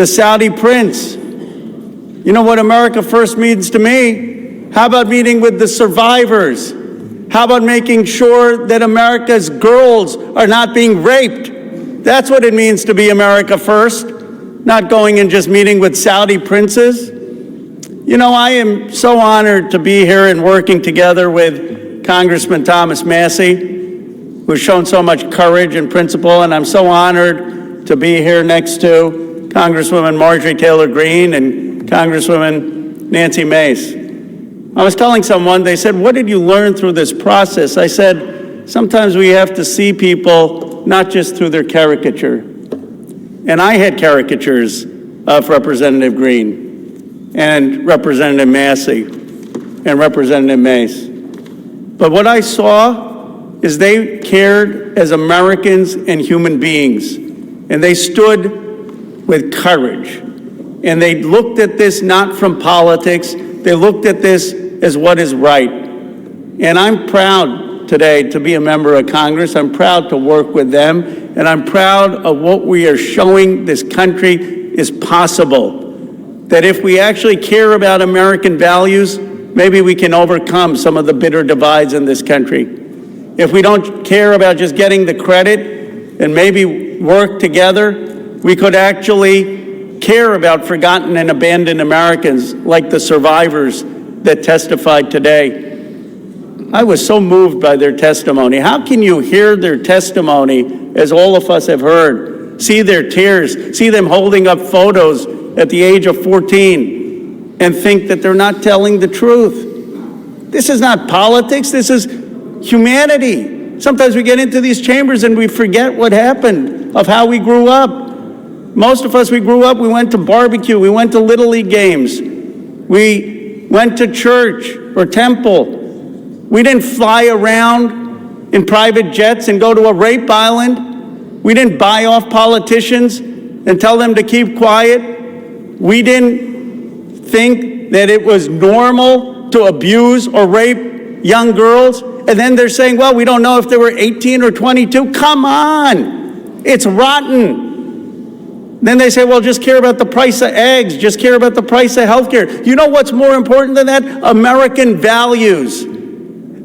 the Saudi prince. You know what America First means to me? How about meeting with the survivors? How about making sure that America's girls are not being raped? That's what it means to be America First, not going and just meeting with Saudi princes. You know, I am so honored to be here and working together with Congressman Thomas Massie, who's shown so much courage and principle, and I'm so honored to be here next to Congresswoman Marjorie Taylor Greene and Congresswoman Nancy Mace. I was telling someone, they said, what did you learn through this process? I said, sometimes we have to see people not just through their caricature. And I had caricatures of Representative Greene and Representative Massey and Representative Mace. But what I saw is they cared as Americans and human beings, and they stood with courage. And they looked at this not from politics, they looked at this as what is right. And I'm proud today to be a member of Congress. I'm proud to work with them, and I'm proud of what we are showing this country is possible. That if we actually care about American values, maybe we can overcome some of the bitter divides in this country. If we don't care about just getting the credit and maybe work together, we could actually care about forgotten and abandoned Americans like the survivors that testified today. I was so moved by their testimony. How can you hear their testimony, as all of us have heard, see their tears, see them holding up photos at the age of 14, and think that they're not telling the truth? This is not politics, this is humanity. Sometimes we get into these chambers and we forget what happened, of how we grew up. Most of us, we grew up, we went to barbecue, we went to Little League games, we went to church or temple. We didn't fly around in private jets and go to a rape island. We didn't buy off politicians and tell them to keep quiet. We didn't think that it was normal to abuse or rape young girls. And then they're saying, well, we don't know if they were 18 or 22. Come on, it's rotten. Then they say, well, just care about the price of eggs, just care about the price of healthcare. You know what's more important than that? American values.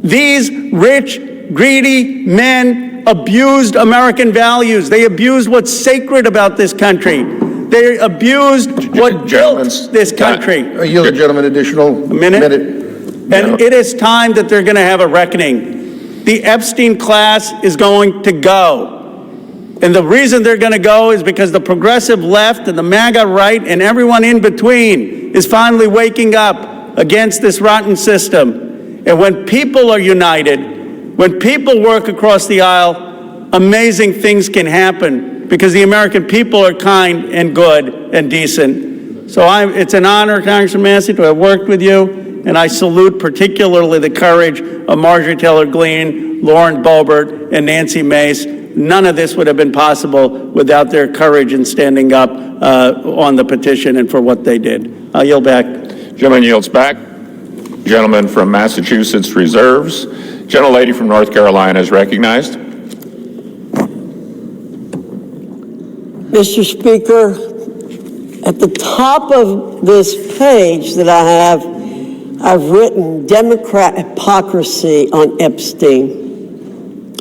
These rich, greedy men abused American values. They abused what's sacred about this country. They abused what built this country. I yield the gentleman additional minute. And it is time that they're going to have a reckoning. The Epstein class is going to go. And the reason they're going to go is because the progressive left and the MAGA right and everyone in between is finally waking up against this rotten system. And when people are united, when people work across the aisle, amazing things can happen because the American people are kind and good and decent. So it's an honor, Congressman Massey, to have worked with you, and I salute particularly the courage of Marjorie Taylor Greene, Lauren Boebert, and Nancy Mace. None of this would have been possible without their courage in standing up on the petition and for what they did. I'll yield back. Gentleman yields back. Gentleman from Massachusetts reserves. Gentlelady from North Carolina is recognized. Mr. Speaker, at the top of this page that I have, I've written Democrat hypocrisy on Epstein.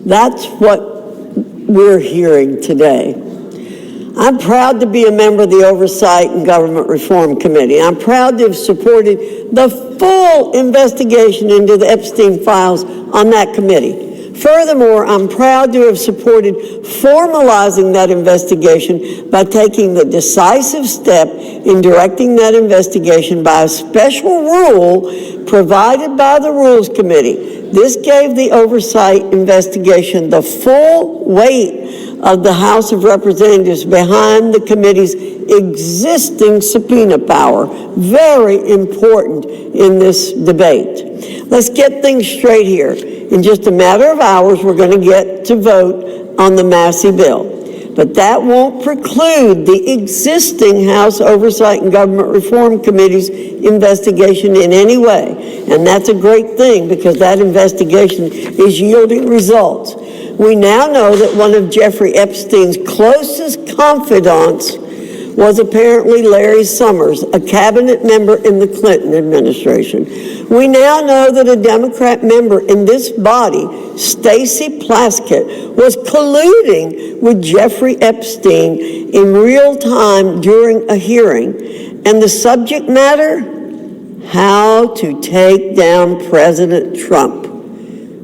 That's what we're hearing today. I'm proud to be a member of the Oversight and Government Reform Committee. I'm proud to have supported the full investigation into the Epstein files on that committee. Furthermore, I'm proud to have supported formalizing that investigation by taking the decisive step in directing that investigation by a special rule provided by the Rules Committee. This gave the oversight investigation the full weight of the House of Representatives behind the committee's existing subpoena power. Very important in this debate. Let's get things straight here. In just a matter of hours, we're going to get to vote on the Massey bill. But that won't preclude the existing House Oversight and Government Reform Committee's investigation in any way. And that's a great thing because that investigation is yielding results. We now know that one of Jeffrey Epstein's closest confidants was apparently Larry Summers, a cabinet member in the Clinton administration. We now know that a Democrat member in this body, Stacey Plaskett, was colluding with Jeffrey Epstein in real time during a hearing. And the subject matter? How to take down President Trump.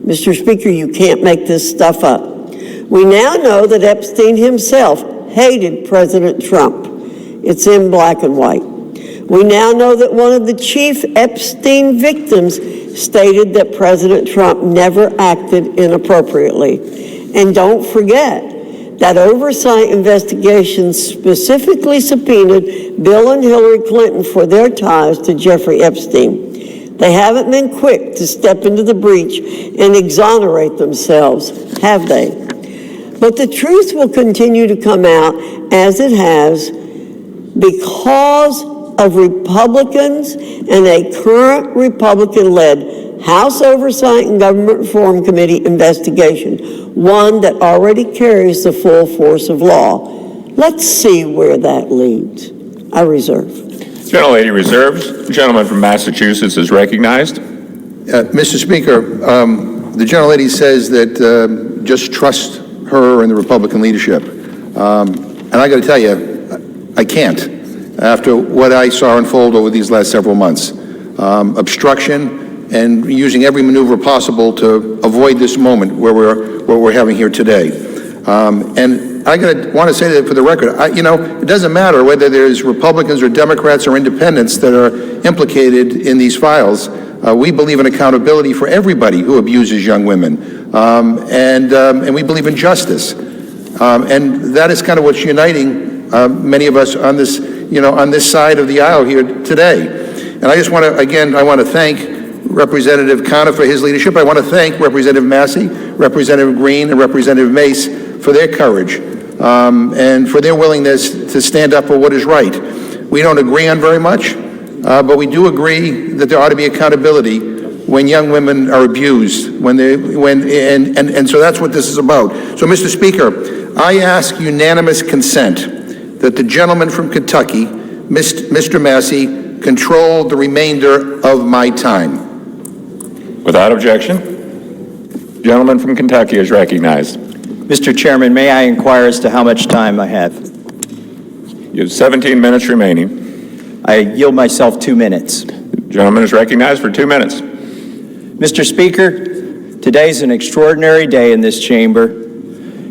Mr. Speaker, you can't make this stuff up. We now know that Epstein himself hated President Trump. It's in black and white. We now know that one of the chief Epstein victims stated that President Trump never acted inappropriately. And don't forget that oversight investigations specifically subpoenaed Bill and Hillary Clinton for their ties to Jeffrey Epstein. They haven't been quick to step into the breach and exonerate themselves, have they? But the truth will continue to come out, as it has, because of Republicans and a current Republican-led House Oversight and Government Reform Committee investigation, one that already carries the full force of law. Let's see where that leads. I reserve. Gentlelady reserves. The gentleman from Massachusetts is recognized. Mr. Speaker, the gentlelady says that just trust her and the Republican leadership. And I got to tell you, I can't. After what I saw unfold over these last several months, obstruction and using every maneuver possible to avoid this moment where we're having here today. And I want to say that for the record, it doesn't matter whether there's Republicans or Democrats or independents that are implicated in these files. We believe in accountability for everybody who abuses young women, and we believe in justice, and that is kind of what's uniting many of us on this, on this side of the aisle here today. And I just want to, again, I want to thank Representative Connor for his leadership. I want to thank Representative Massey, Representative Green, and Representative Mace for their courage and for their willingness to stand up for what is right. We don't agree on very much, but we do agree that there ought to be accountability when young women are abused, and so that's what this is about. So, Mr. Speaker, I ask unanimous consent that the gentleman from Kentucky, Mr. Massey, control the remainder of my time. Without objection, gentleman from Kentucky is recognized. Mr. Chairman, may I inquire as to how much time I have? You have 17 minutes remaining. I yield myself 2 minutes. Gentleman is recognized for 2 minutes. Mr. Speaker, today's an extraordinary day in this chamber.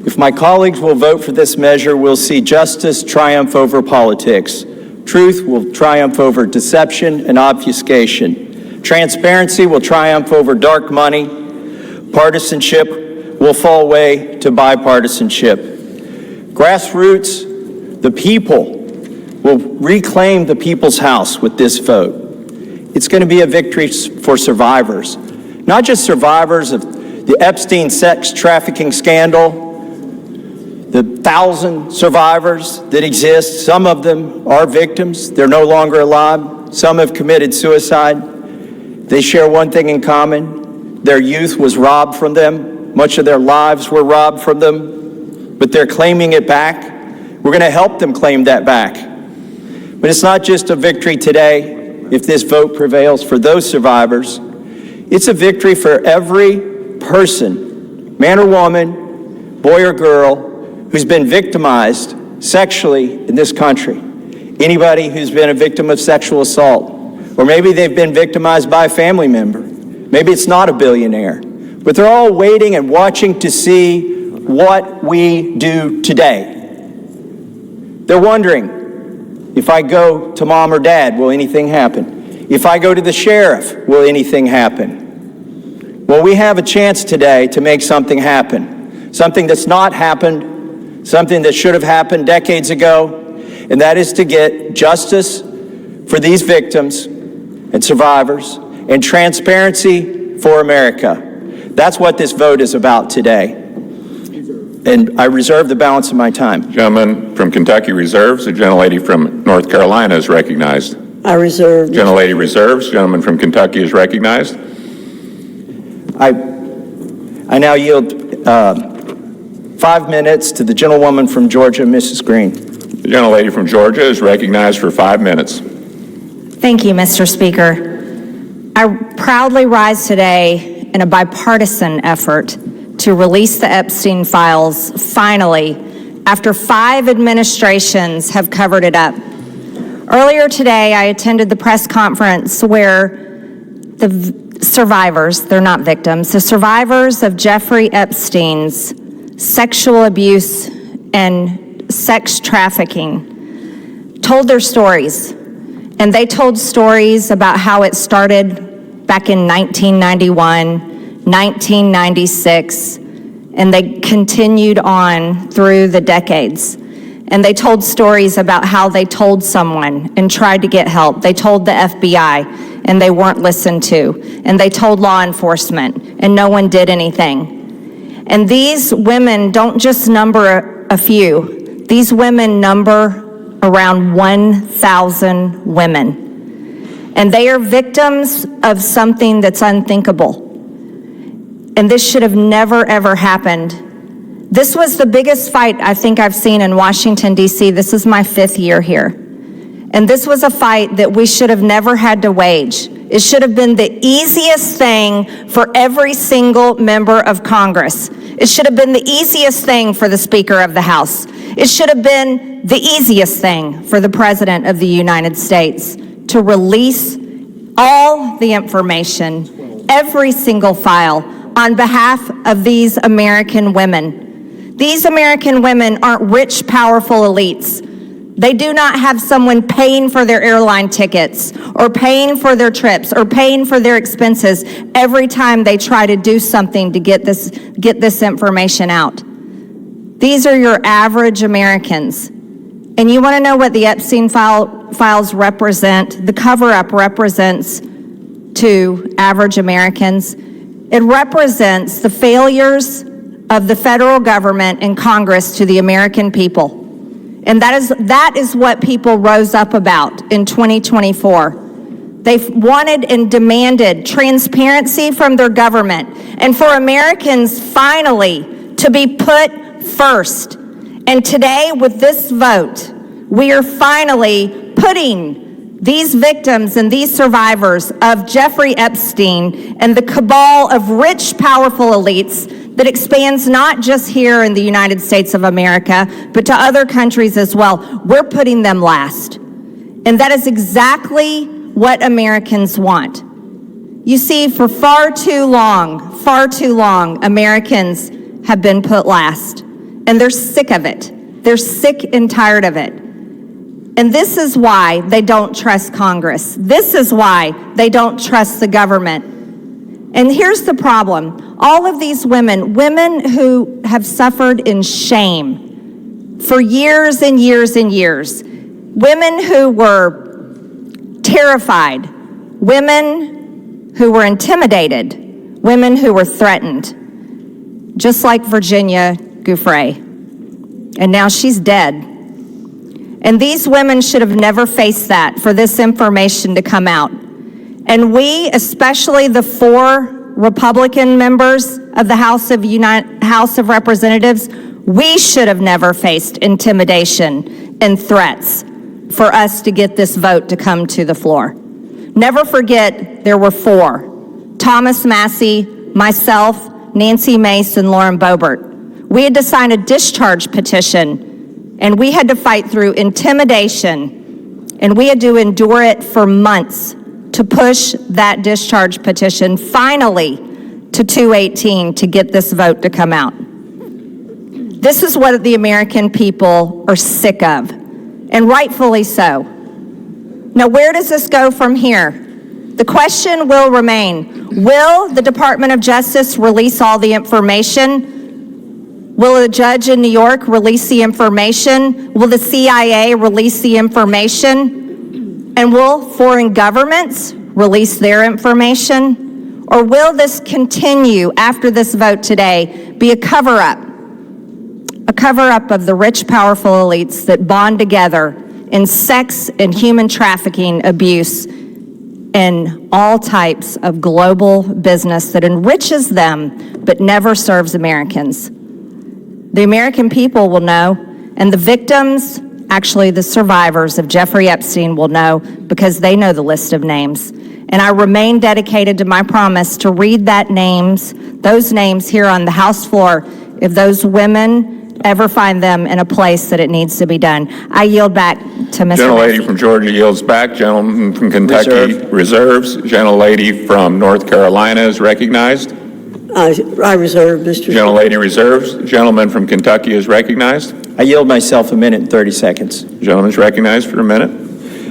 If my colleagues will vote for this measure, we'll see justice triumph over politics. Truth will triumph over deception and obfuscation. Transparency will triumph over dark money. Partisanship will fall away to bipartisanship. Grassroots, the people, will reclaim the people's house with this vote. It's going to be a victory for survivors, not just survivors of the Epstein sex trafficking scandal, the 1,000 survivors that exist. Some of them are victims. They're no longer alive. Some have committed suicide. They share one thing in common. Their youth was robbed from them. Much of their lives were robbed from them, but they're claiming it back. We're going to help them claim that back. But it's not just a victory today, if this vote prevails for those survivors. It's a victory for every person, man or woman, boy or girl, who's been victimized sexually in this country. Anybody who's been a victim of sexual assault, or maybe they've been victimized by a family member. Maybe it's not a billionaire, but they're all waiting and watching to see what we do today. They're wondering, if I go to mom or dad, will anything happen? If I go to the sheriff, will anything happen? Well, we have a chance today to make something happen, something that's not happened, something that should have happened decades ago, and that is to get justice for these victims and survivors and transparency for America. That's what this vote is about today. And I reserve the balance of my time. Gentleman from Kentucky reserves. The gentlelady from North Carolina is recognized. I reserve. Gentlelady reserves. Gentleman from Kentucky is recognized. I now yield 5 minutes to the gentlewoman from Georgia, Mrs. Green. The gentlelady from Georgia is recognized for 5 minutes. Thank you, Mr. Speaker. I proudly rise today in a bipartisan effort to release the Epstein files finally, after 5 administrations have covered it up. Earlier today, I attended the press conference where the survivors, they're not victims, the survivors of Jeffrey Epstein's sexual abuse and sex trafficking told their stories. And they told stories about how it started back in 1991, 1996, and they continued on through the decades. And they told stories about how they told someone and tried to get help. They told the FBI and they weren't listened to. And they told law enforcement and no one did anything. And these women don't just number a few. These women number around 1,000 women. And they are victims of something that's unthinkable. And this should have never, ever happened. This was the biggest fight I think I've seen in Washington, D.C. This is my 5th year here. And this was a fight that we should have never had to wage. It should have been the easiest thing for every single member of Congress. It should have been the easiest thing for the Speaker of the House. It should have been the easiest thing for the President of the United States to release all the information, every single file, on behalf of these American women. These American women aren't rich, powerful elites. They do not have someone paying for their airline tickets or paying for their trips or paying for their expenses every time they try to do something to get this information out. These are your average Americans. And you want to know what the Epstein files represent? The cover-up represents to average Americans. It represents the failures of the federal government and Congress to the American people. And that is what people rose up about in 2024. They wanted and demanded transparency from their government and for Americans finally to be put first. And today with this vote, we are finally putting these victims and these survivors of Jeffrey Epstein and the cabal of rich, powerful elites that expands not just here in the United States of America, but to other countries as well. We're putting them last. And that is exactly what Americans want. You see, for far too long, Americans have been put last. And they're sick of it. They're sick and tired of it. And this is why they don't trust Congress. This is why they don't trust the government. And here's the problem. All of these women who have suffered in shame for years and years and years, women who were terrified, women who were intimidated, women who were threatened, just like Virginia Giuffre. And now she's dead. And these women should have never faced that for this information to come out. And we, especially the 4 Republican members of the House of Representatives, we should have never faced intimidation and threats for us to get this vote to come to the floor. Never forget, there were 4. Thomas Massey, myself, Nancy Mace, and Lauren Boebert. We had to sign a discharge petition, and we had to fight through intimidation, and we had to endure it for months to push that discharge petition finally to 218 to get this vote to come out. This is what the American people are sick of, and rightfully so. Now, where does this go from here? The question will remain, will the Department of Justice release all the information? Will a judge in New York release the information? Will the CIA release the information? And will foreign governments release their information? Or will this continue after this vote today be a cover-up of the rich, powerful elites that bond together in sex and human trafficking abuse and all types of global business that enriches them but never serves Americans? The American people will know, and the victims Actually, the survivors of Jeffrey Epstein will know because they know the list of names. And I remain dedicated to my promise to read those names here on the House floor if those women ever find them in a place that it needs to be done. I yield back to Mr. Gentlelady Massey. from Georgia yields back. Gentleman from Kentucky reserves. Gentlelady from North Carolina is recognized. I reserve, Mr. Gentlelady reserves. Gentleman from Kentucky is recognized. I yield myself a minute and 30 seconds. Gentleman's recognized for a minute.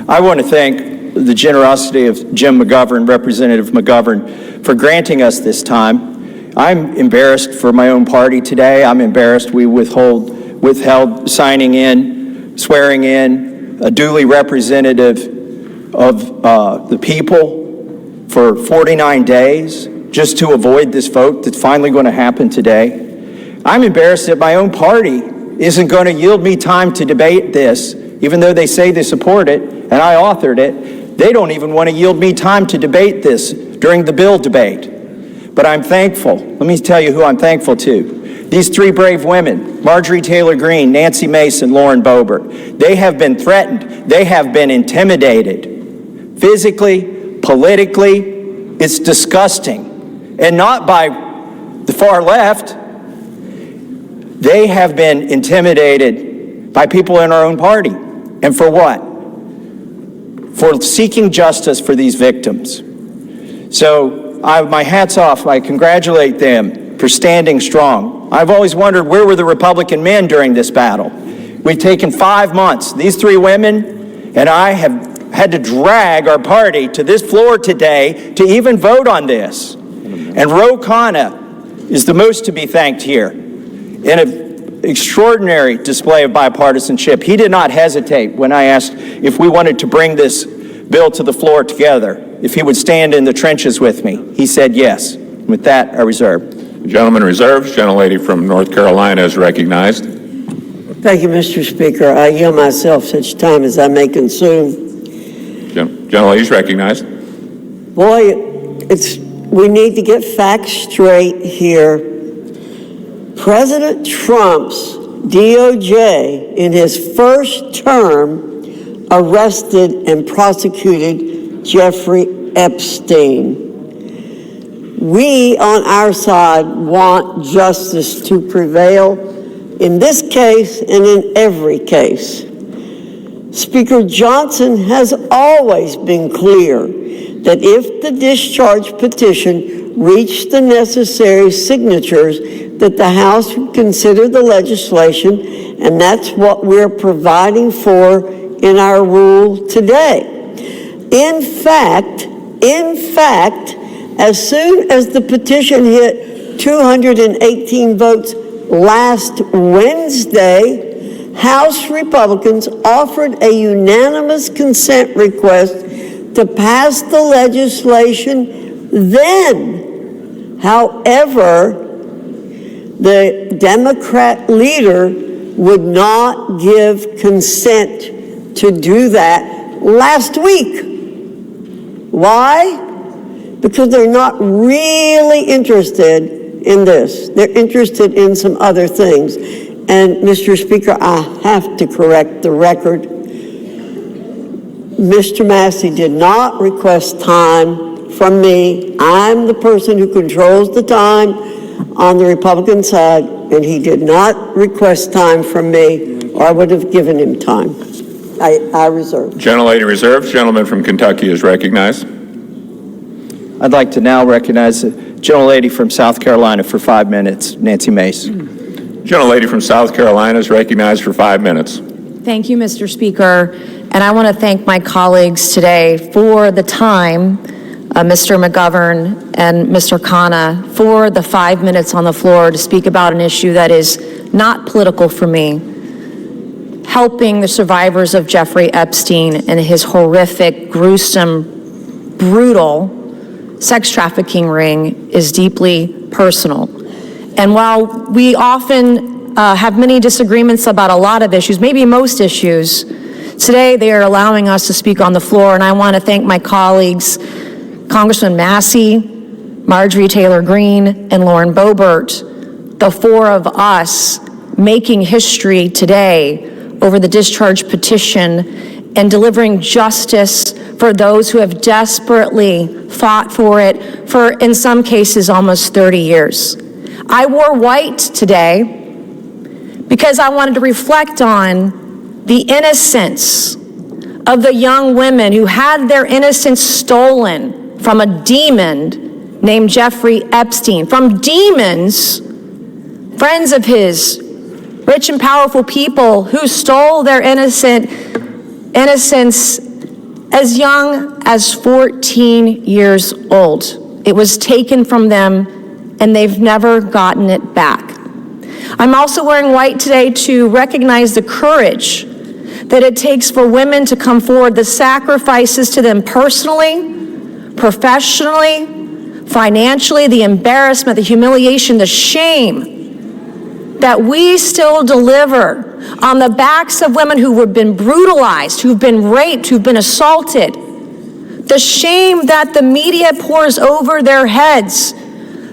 I want to thank the generosity of Jim McGovern, Representative McGovern, for granting us this time. I'm embarrassed for my own party today. I'm embarrassed we withheld signing in, swearing in a duly representative of the people for 49 days just to avoid this vote that's finally going to happen today. I'm embarrassed that my own party isn't going to yield me time to debate this, even though they say they support it, and I authored it. They don't even want to yield me time to debate this during the bill debate. But I'm thankful. Let me tell you who I'm thankful to. These three brave women, Marjorie Taylor Greene, Nancy Mace, and Lauren Boebert, they have been threatened. They have been intimidated. Physically, politically, it's disgusting. And not by the far left. They have been intimidated by people in our own party. And for what? For seeking justice for these victims. So my hat's off. I congratulate them for standing strong. I've always wondered, where were the Republican men during this battle? We've taken 5 months. These three women and I have had to drag our party to this floor today to even vote on this. And Ro Khanna is the most to be thanked here. In an extraordinary display of bipartisanship, he did not hesitate when I asked if we wanted to bring this bill to the floor together, if he would stand in the trenches with me. He said yes. With that, I reserve. Gentleman reserves. Gentlelady from North Carolina is recognized. Thank you, Mr. Speaker. I yield myself such time as I may consume. Gentlelady is recognized. Boy, we need to get facts straight here. President Trump's DOJ, in his first term, arrested and prosecuted Jeffrey Epstein. We, on our side, want justice to prevail in this case and in every case. Speaker Johnson has always been clear that if the discharge petition reached the necessary signatures, that the House would consider the legislation, and that's what we're providing for in our rule today. In fact, as soon as the petition hit 218 votes last Wednesday, House Republicans offered a unanimous consent request to pass the legislation then. However, the Democrat leader would not give consent to do that last week. Why? Because they're not really interested in this. They're interested in some other things. And Mr. Speaker, I have to correct the record. Mr. Massey did not request time from me. I'm the person who controls the time on the Republican side, and he did not request time from me, or I would have given him time. I reserve. Gentlelady reserves. Gentleman from Kentucky is recognized. I'd like to now recognize the gentlelady from South Carolina for 5 minutes, Nancy Mace. Gentlelady from South Carolina is recognized for 5 minutes. Thank you, Mr. Speaker. And I want to thank my colleagues today for the time, Mr. McGovern and Mr. Khanna, for the 5 minutes on the floor to speak about an issue that is not political for me. Helping the survivors of Jeffrey Epstein and his horrific, gruesome, brutal sex trafficking ring is deeply personal. And while we often have many disagreements about a lot of issues, maybe most issues, today they are allowing us to speak on the floor, and I want to thank my colleagues, Congressman Massey, Marjorie Taylor Greene, and Lauren Boebert, the four of us making history today over the discharge petition and delivering justice for those who have desperately fought for it for, in some cases, almost 30 years. I wore white today because I wanted to reflect on the innocence of the young women who had their innocence stolen from a demon named Jeffrey Epstein, from demons, friends of his, rich and powerful people who stole their innocence as young as 14 years old. It was taken from them, and they've never gotten it back. I'm also wearing white today to recognize the courage that it takes for women to come forward, the sacrifices to them personally, professionally, financially, the embarrassment, the humiliation, the shame that we still deliver on the backs of women who have been brutalized, who've been raped, who've been assaulted. The shame that the media pours over their heads,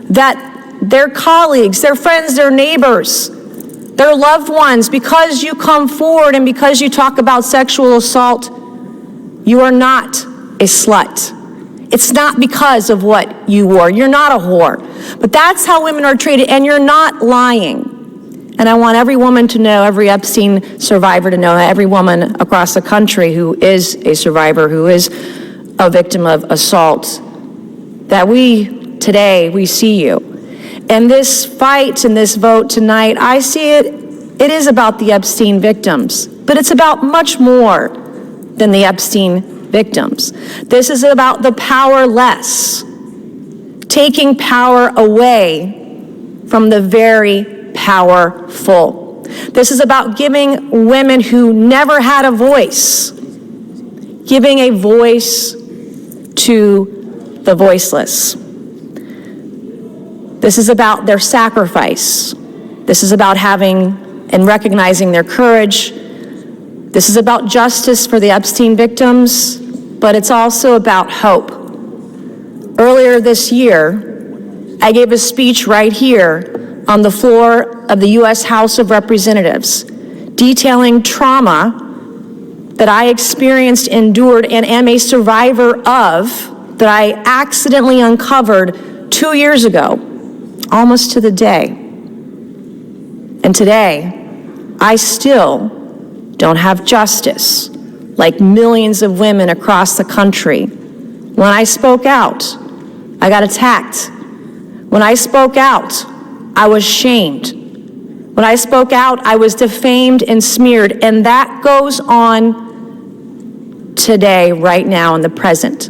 that their colleagues, their friends, their neighbors, their loved ones, because you come forward and because you talk about sexual assault, you are not a slut. It's not because of what you wore. You're not a whore. But that's how women are treated, and you're not lying. And I want every woman to know, every Epstein survivor to know, every woman across the country who is a survivor, who is a victim of assault, that today we see you. And this fight and this vote tonight, I see it is about the Epstein victims, but it's about much more than the Epstein victims. This is about the powerless, taking power away from the very powerful. This is about giving women who never had a voice, giving a voice to the voiceless. This is about their sacrifice. This is about having and recognizing their courage. This is about justice for the Epstein victims, but it's also about hope. Earlier this year, I gave a speech right here on the floor of the U.S. House of Representatives, detailing trauma that I experienced, endured, and am a survivor of, that I accidentally uncovered 2 years ago, almost to the day. And today, I still don't have justice, like millions of women across the country. When I spoke out, I got attacked. When I spoke out, I was shamed. When I spoke out, I was defamed and smeared, and that goes on today, right now, in the present.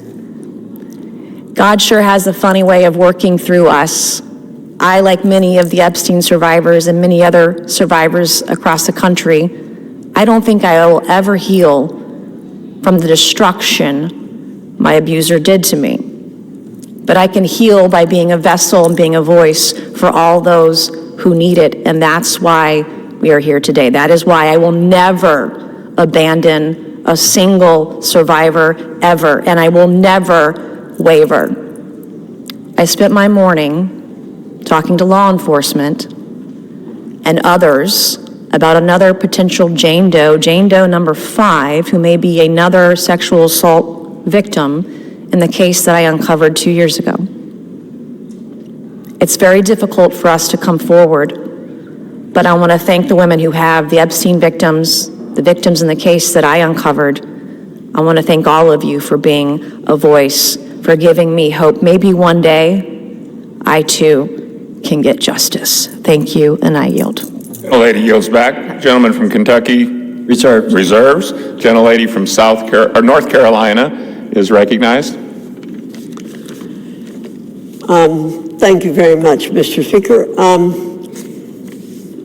God sure has a funny way of working through us. I, like many of the Epstein survivors and many other survivors across the country, I don't think I will ever heal from the destruction my abuser did to me. But I can heal by being a vessel and being a voice for all those who need it, and that's why we are here today. That is why I will never abandon a single survivor ever, and I will never waver. I spent my morning talking to law enforcement and others about another potential Jane Doe number 5, who may be another sexual assault victim in the case that I uncovered 2 years ago. It's very difficult for us to come forward, but I want to thank the women who have, the Epstein victims, the victims in the case that I uncovered. I want to thank all of you for being a voice, for giving me hope. Maybe one day, I too can get justice. Thank you, and I yield. Gentlelady yields back. Gentleman from Kentucky Reserves. reserves. Gentlelady from North Carolina is recognized. Thank you very much, Mr. Speaker.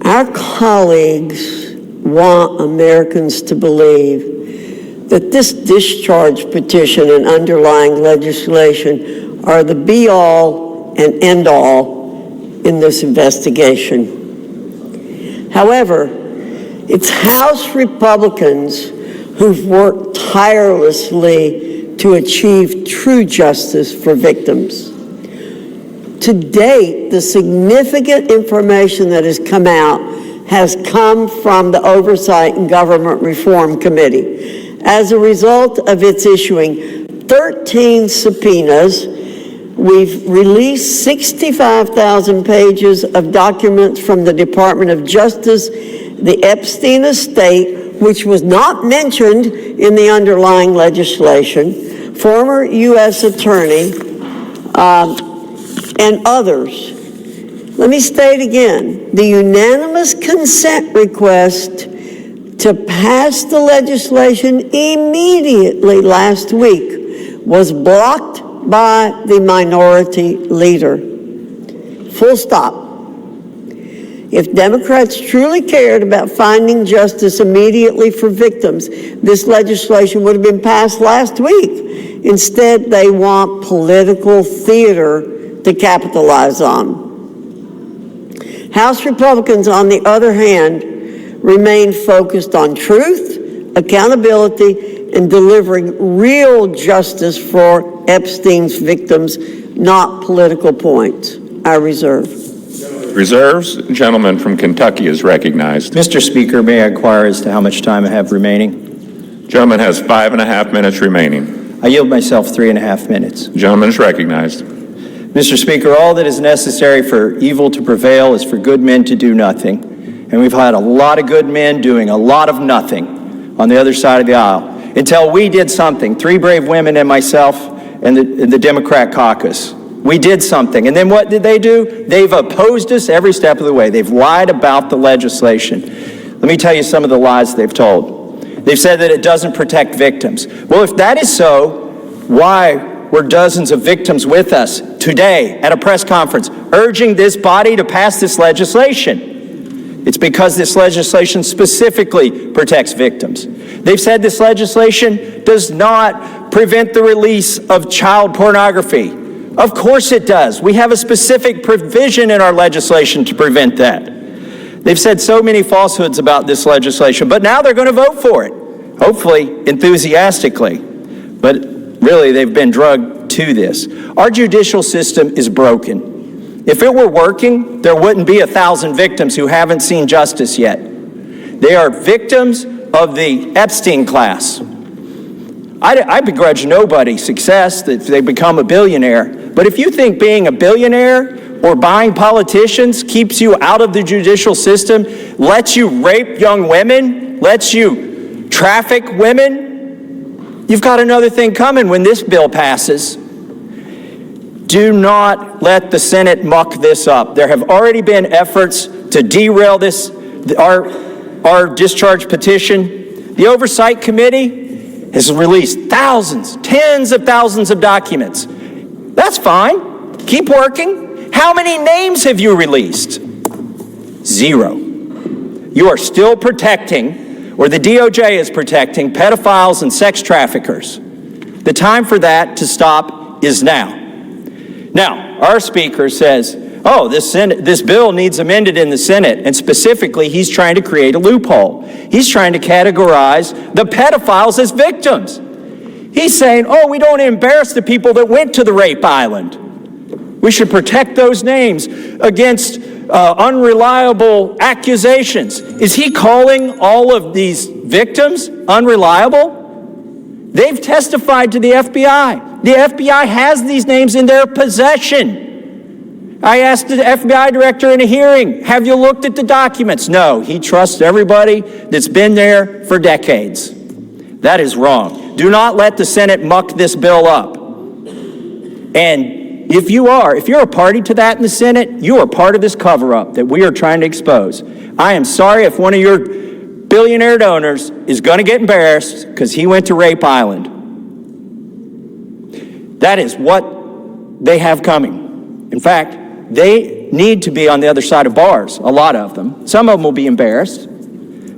Our colleagues want Americans to believe that this discharge petition and underlying legislation are the be-all and end-all in this investigation. However, it's House Republicans who've worked tirelessly to achieve true justice for victims. To date, the significant information that has come out has come from the Oversight and Government Reform Committee. As a result of its issuing 13 subpoenas, we've released 65,000 pages of documents from the Department of Justice, the Epstein estate, which was not mentioned in the underlying legislation, former U.S. attorney, and others. Let me state again, the unanimous consent request to pass the legislation immediately last week was blocked by the minority leader. Full stop. If Democrats truly cared about finding justice immediately for victims, this legislation would have been passed last week. Instead, they want political theater to capitalize on. House Republicans, on the other hand, remain focused on truth, accountability, and delivering real justice for Epstein's victims, not political points. I reserve. Reserves. The gentleman from Kentucky is recognized. Mr. Speaker, may I inquire as to how much time I have remaining? Gentleman has 5.5 minutes remaining. I yield myself 3.5 minutes. The gentleman is recognized. Mr. Speaker, all that is necessary for evil to prevail is for good men to do nothing. And we've had a lot of good men doing a lot of nothing on the other side of the aisle until we did something. 3 brave women and myself and the Democrat caucus. We did something. And then what did they do? They've opposed us every step of the way. They've lied about the legislation. Let me tell you some of the lies they've told. They've said that it doesn't protect victims. Well, if that is so, why were dozens of victims with us today at a press conference urging this body to pass this legislation? It's because this legislation specifically protects victims. They've said this legislation does not prevent the release of child pornography. Of course it does. We have a specific provision in our legislation to prevent that. They've said so many falsehoods about this legislation, but now they're going to vote for it, hopefully enthusiastically. But really, they've been drugged to this. Our judicial system is broken. If it were working, there wouldn't be 1,000 victims who haven't seen justice yet. They are victims of the Epstein class. I begrudge nobody success that they become a billionaire. But if you think being a billionaire or buying politicians keeps you out of the judicial system, lets you rape young women, lets you traffic women, you've got another thing coming when this bill passes. Do not let the Senate muck this up. There have already been efforts to derail this, our discharge petition. The Oversight Committee has released thousands, tens of thousands of documents. That's fine. Keep working. How many names have you released? 0. You are still protecting, or the DOJ is protecting, pedophiles and sex traffickers. The time for that to stop is now. Now, our speaker says, oh, this bill needs amended in the Senate, and specifically, he's trying to create a loophole. He's trying to categorize the pedophiles as victims. He's saying, oh, we don't embarrass the people that went to the rape island. We should protect those names against unreliable accusations. Is he calling all of these victims unreliable? They've testified to the FBI. The FBI has these names in their possession. I asked the FBI director in a hearing, have you looked at the documents? No, he trusts everybody that's been there for decades. That is wrong. Do not let the Senate muck this bill up. And if you're a party to that in the Senate, you are part of this cover-up that we are trying to expose. I am sorry if one of your billionaire donors is going to get embarrassed because he went to Rape Island. That is what they have coming. In fact, they need to be on the other side of bars, a lot of them. Some of them will be embarrassed,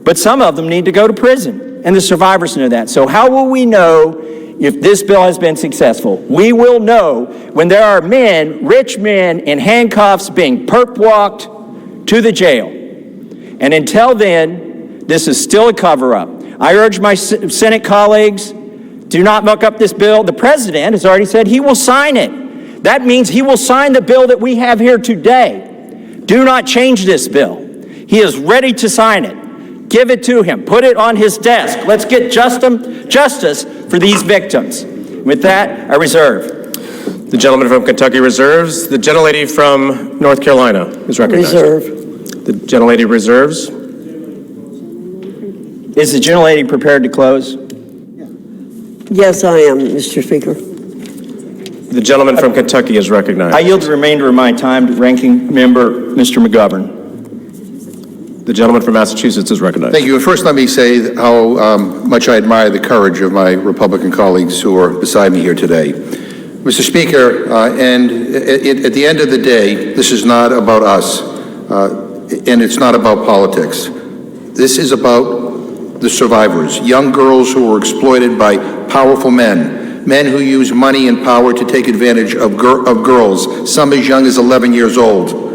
but some of them need to go to prison, and the survivors know that. So how will we know if this bill has been successful? We will know when there are men, rich men, in handcuffs being perp-walked to the jail. And until then, this is still a cover-up. I urge my Senate colleagues, do not muck up this bill. The president has already said he will sign it. That means he will sign the bill that we have here today. Do not change this bill. He is ready to sign it. Give it to him. Put it on his desk. Let's get justice for these victims. With that, I reserve. The gentleman from Kentucky reserves. The gentlelady from North Carolina is recognized. Reserve. The gentlelady reserves. Is the gentlelady prepared to close? Yes, I am, Mr. Speaker. The gentleman from Kentucky is recognized. I yield the remainder of my time to Ranking Member Mr. McGovern. The gentleman from Massachusetts is recognized. Thank you. And first, let me say how much I admire the courage of my Republican colleagues who are beside me here today. Mr. Speaker, and at the end of the day, this is not about us, and it's not about politics. This is about the survivors, young girls who were exploited by powerful men who use money and power to take advantage of girls, some as young as 11 years old.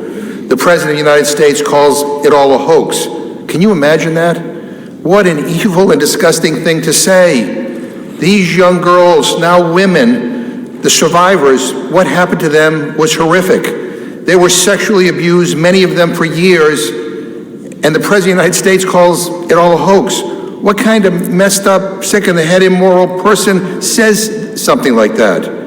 The President of the United States calls it all a hoax. Can you imagine that? What an evil and disgusting thing to say. These young girls, now women, the survivors, what happened to them was horrific. They were sexually abused, many of them for years, and the President of the United States calls it all a hoax. What kind of messed up, sick in the head, immoral person says something like that?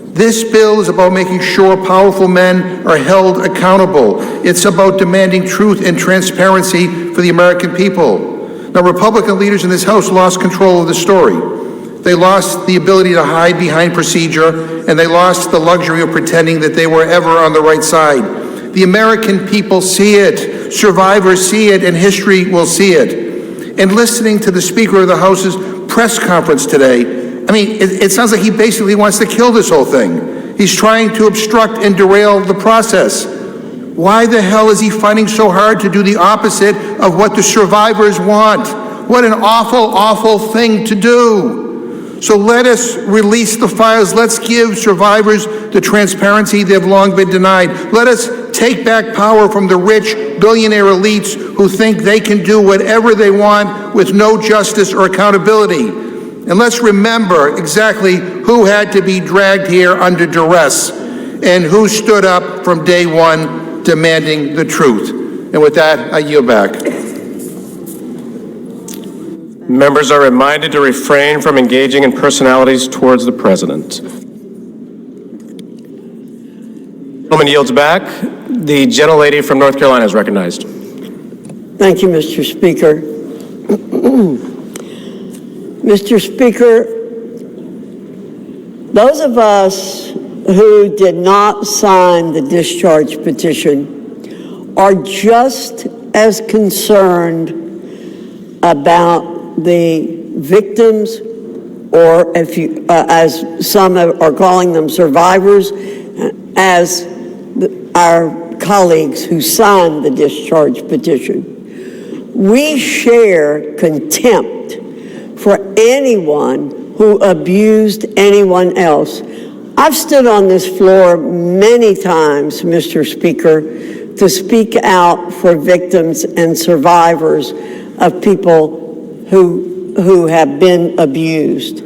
This bill is about making sure powerful men are held accountable. It's about demanding truth and transparency for the American people. Now, Republican leaders in this House lost control of the story. They lost the ability to hide behind procedure, and they lost the luxury of pretending that they were ever on the right side. The American people see it, survivors see it, and history will see it. And listening to the Speaker of the House's press conference today, I mean, it sounds like he basically wants to kill this whole thing. He's trying to obstruct and derail the process. Why the hell is he fighting so hard to do the opposite of what the survivors want? What an awful, awful thing to do. So let us release the files. Let's give survivors the transparency they've long been denied. Let us take back power from the rich billionaire elites who think they can do whatever they want with no justice or accountability. And let's remember exactly who had to be dragged here under duress and who stood up from day one demanding the truth. And with that, I yield back. Members are reminded to refrain from engaging in personalities towards the president. Gentleman yields back. The gentlelady from North Carolina is recognized. Thank you, Mr. Speaker. Mr. Speaker, those of us who did not sign the discharge petition are just as concerned about the victims, or if you, as some are calling them, survivors, as our colleagues who signed the discharge petition. We share contempt for anyone who abused anyone else. I've stood on this floor many times, Mr. Speaker, to speak out for victims and survivors of people who have been abused,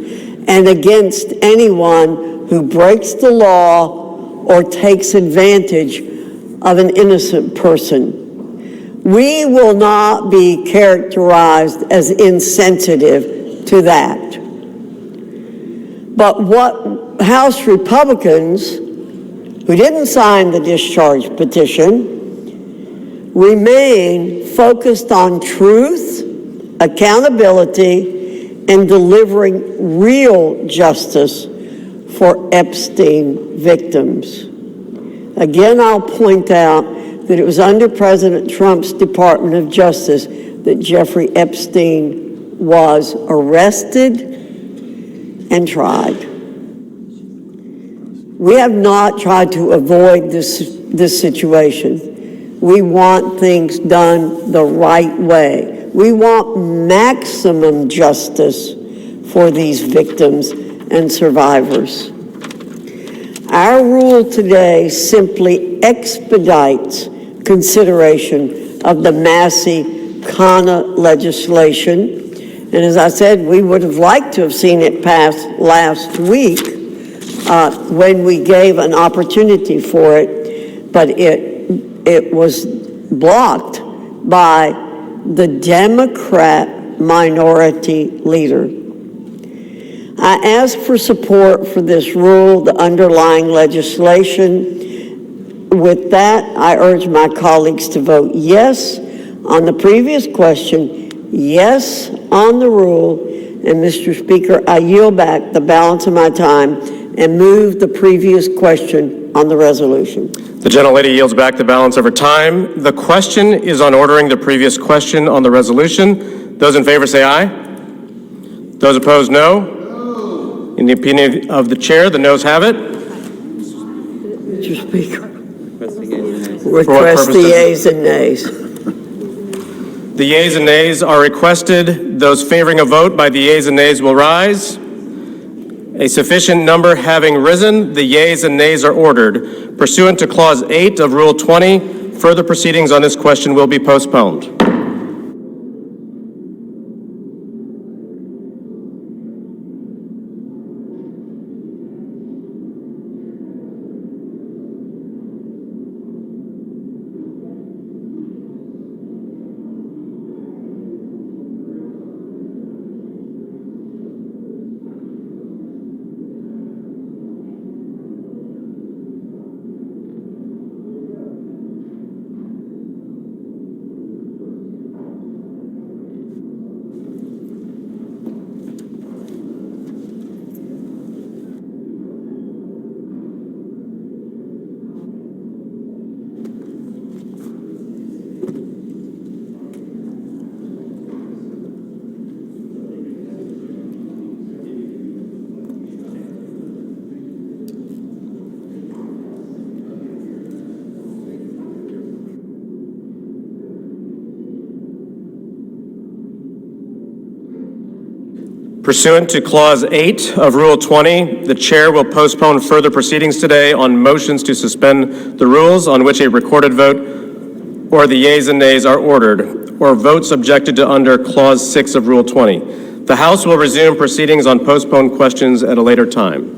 and against anyone who breaks the law or takes advantage of an innocent person. We will not be characterized as insensitive to that. But what House Republicans who didn't sign the discharge petition remain focused on truth, accountability, and delivering real justice for Epstein victims. Again, I'll point out that it was under President Trump's Department of Justice that Jeffrey Epstein was arrested and tried. We have not tried to avoid this situation. We want things done the right way. We want maximum justice for these victims and survivors. Our rule today simply expedites consideration of the Massey-Khanna legislation. And as I said, we would have liked to have seen it passed last week when we gave an opportunity for it, but it was blocked by the Democrat minority leader. I ask for support for this rule, the underlying legislation. With that, I urge my colleagues to vote yes on the previous question, yes on the rule, and Mr. Speaker, I yield back the balance of my time and move the previous question on the resolution. The gentlelady yields back the balance of her time. The question is on ordering the previous question on the resolution. Those in favor say aye. Those opposed, no. In the opinion of the chair, the noes have it. Mr. Speaker, what request purpose the does it- yeas and nays. The yeas and nays are requested. Those favoring a vote by the yeas and nays will rise. A sufficient number having risen, the yeas and nays are ordered. Pursuant to Clause 8 of Rule 20, further proceedings on this question will be postponed. Pursuant to Clause 8 of Rule 20, the chair will postpone further proceedings today on motions to suspend the rules on which a recorded vote or the yeas and nays are ordered, or votes objected to under Clause 6 of Rule 20. The House will resume proceedings on postponed questions at a later time.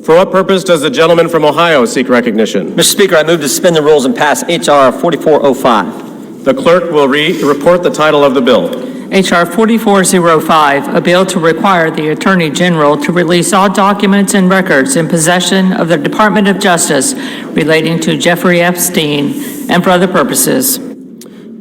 For what purpose does the gentleman from Ohio seek recognition? Mr. Speaker, I move to suspend the rules and pass H.R. 4405. The clerk will report the title of the bill. H.R. 4405, a bill to require the Attorney General to release all documents and records in possession of the Department of Justice relating to Jeffrey Epstein and for other purposes.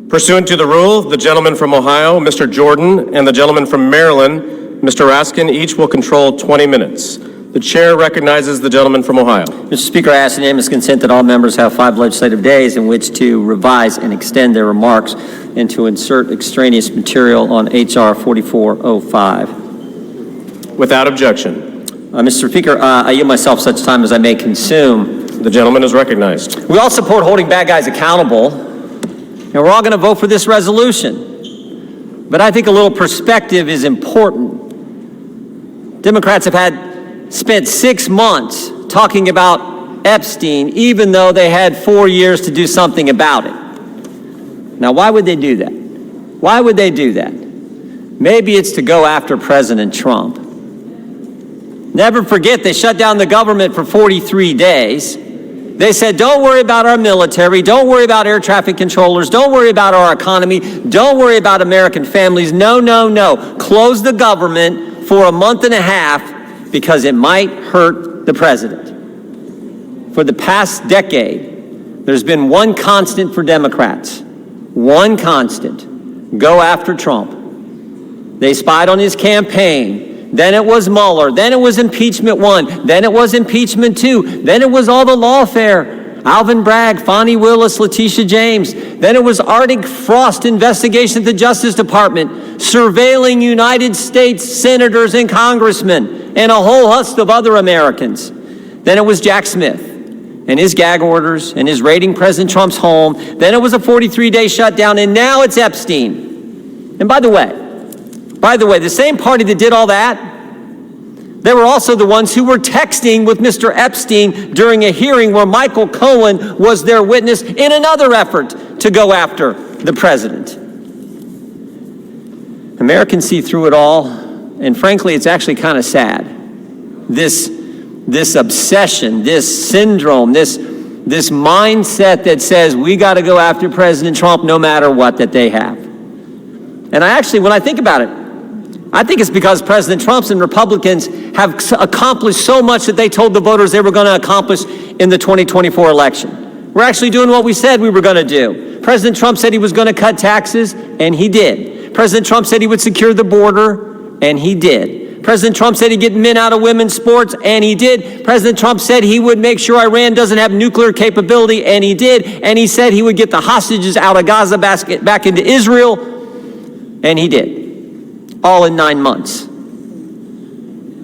Pursuant to the rule, the gentleman from Ohio, Mr. Jordan, and the gentleman from Maryland, Mr. Raskin, each will control 20 minutes. The chair recognizes the gentleman from Ohio. Mr. Speaker, I ask unanimous consent that all members have 5 legislative days in which to revise and extend their remarks and to insert extraneous material on H.R. 4405. Without objection. Mr. Speaker, I yield myself such time as I may consume. The gentleman is recognized. We all support holding bad guys accountable, and we're all going to vote for this resolution. But I think a little perspective is important. Democrats have spent 6 months talking about Epstein, even though they had 4 years to do something about it. Now, why would they do that? Why would they do that? Maybe it's to go after President Trump. Never forget, they shut down the government for 43 days. They said, don't worry about our military, don't worry about air traffic controllers, don't worry about our economy, don't worry about American families. No, no, no. Close the government for a month and a half because it might hurt the president. For the past decade, there's been one constant for Democrats. One constant. Go after Trump. They spied on his campaign. Then it was Mueller. Then it was impeachment 1. Then it was impeachment 2. Then it was all the lawfare. Alvin Bragg, Fonnie Willis, Letitia James. Then it was Arctic Frost investigation at the Justice Department, surveilling United States senators and congressmen, and a whole host of other Americans. Then it was Jack Smith and his gag orders and his raiding President Trump's home. Then it was a 43-day shutdown, and now it's Epstein. And by the way, the same party that did all that, they were also the ones who were texting with Mr. Epstein during a hearing where Michael Cohen was their witness in another effort to go after the president. Americans see through it all, and frankly, it's actually kind of sad. This obsession, this syndrome, this this mindset that says we got to go after President Trump no matter what that they have. And I actually, when I think about it, I think it's because President Trump and Republicans have accomplished so much that they told the voters they were going to accomplish in the 2024 election. We're actually doing what we said we were going to do. President Trump said he was going to cut taxes, and he did. President Trump said he would secure the border, and he did. President Trump said he'd get men out of women's sports, and he did. President Trump said he would make sure Iran doesn't have nuclear capability, and he did. And he said he would get the hostages out of Gaza back into Israel, and he did. All in 9 months.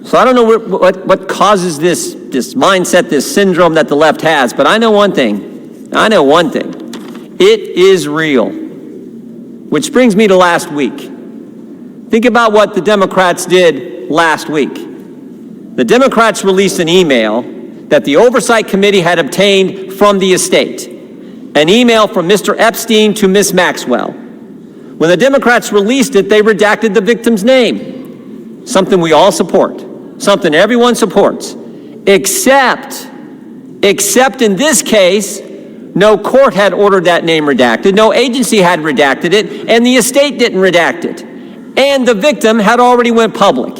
So I don't know what causes this mindset, this syndrome that the left has, but I know one thing. It is real. Which brings me to last week. Think about what the Democrats did last week. The Democrats released an email that the Oversight Committee had obtained from the estate. An email from Mr. Epstein to Ms. Maxwell. When the Democrats released it, they redacted the victim's name. Something we all support. Something everyone supports. Except in this case, no court had ordered that name redacted, no agency had redacted it, and the estate didn't redact it. And the victim had already went public.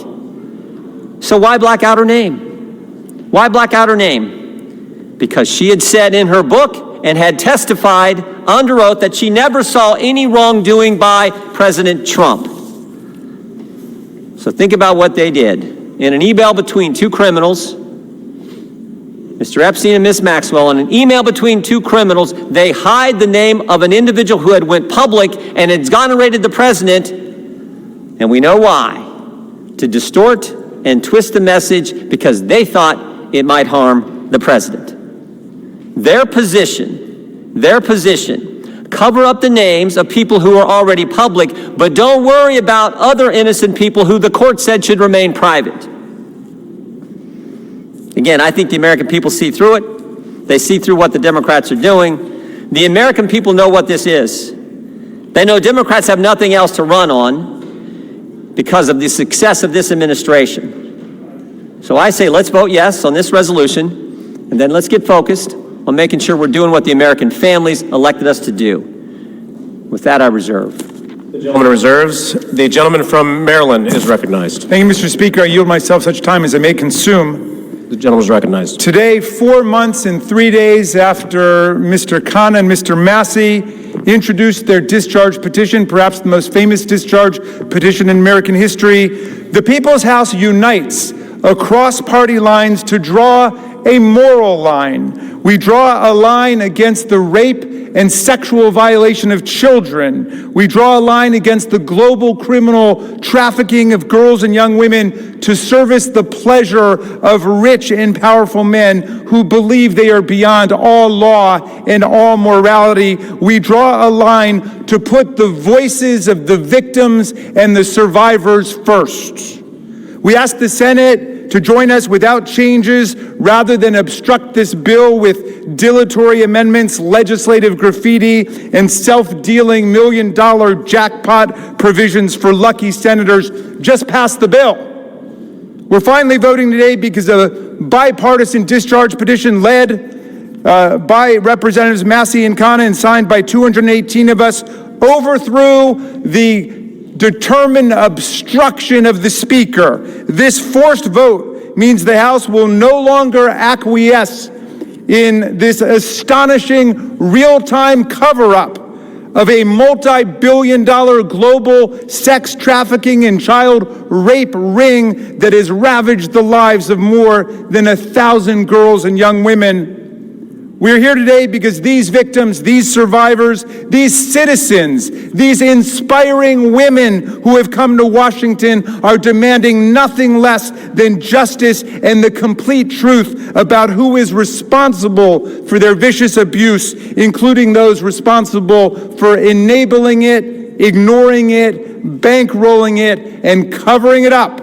So why black out her name? Why black out her name? Because she had said in her book and had testified under oath that she never saw any wrongdoing by President Trump. So think about what they did. In an email between two criminals, Mr. Epstein and Ms. Maxwell, in an email between two criminals, they hide the name of an individual who had went public and exonerated the president, and we know why. To distort and twist the message because they thought it might harm the president. Their position, cover up the names of people who are already public, but don't worry about other innocent people who the court said should remain private. Again, I think the American people see through it. They see through what the Democrats are doing. The American people know what this is. They know Democrats have nothing else to run on because of the success of this administration. So I say let's vote yes on this resolution, and then let's get focused on making sure we're doing what the American families elected us to do. With that, I reserve. The gentleman reserves. The gentleman from Maryland is recognized. Thank you, Mr. Speaker. I yield myself such time as I may consume. The gentleman is recognized. Today, 4 months and 3 days after Mr. Khanna and Mr. Massey introduced their discharge petition, perhaps the most famous discharge petition in American history, the People's House unites across party lines to draw a moral line. We draw a line against the rape and sexual violation of children. We draw a line against the global criminal trafficking of girls and young women to service the pleasure of rich and powerful men who believe they are beyond all law and all morality. We draw a line to put the voices of the victims and the survivors first. We ask the Senate to join us without changes rather than obstruct this bill with dilatory amendments, legislative graffiti, and self-dealing million-dollar jackpot provisions for lucky senators. Just pass the bill. We're finally voting today because a bipartisan discharge petition led by Representatives Massey and Khanna and signed by 218 of us overthrew the determined obstruction of the Speaker. This forced vote means the House will no longer acquiesce in this astonishing real-time cover-up of a multi-billion-dollar global sex trafficking and child rape ring that has ravaged the lives of more than 1,000 girls and young women. We're here today because these victims, these survivors, these citizens, these inspiring women who have come to Washington are demanding nothing less than justice and the complete truth about who is responsible for their vicious abuse, including those responsible for enabling it, ignoring it, bankrolling it, and covering it up.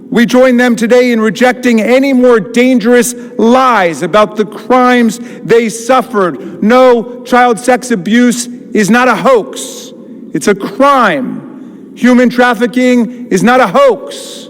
We join them today in rejecting any more dangerous lies about the crimes they suffered. No, child sex abuse is not a hoax. It's a crime. Human trafficking is not a hoax.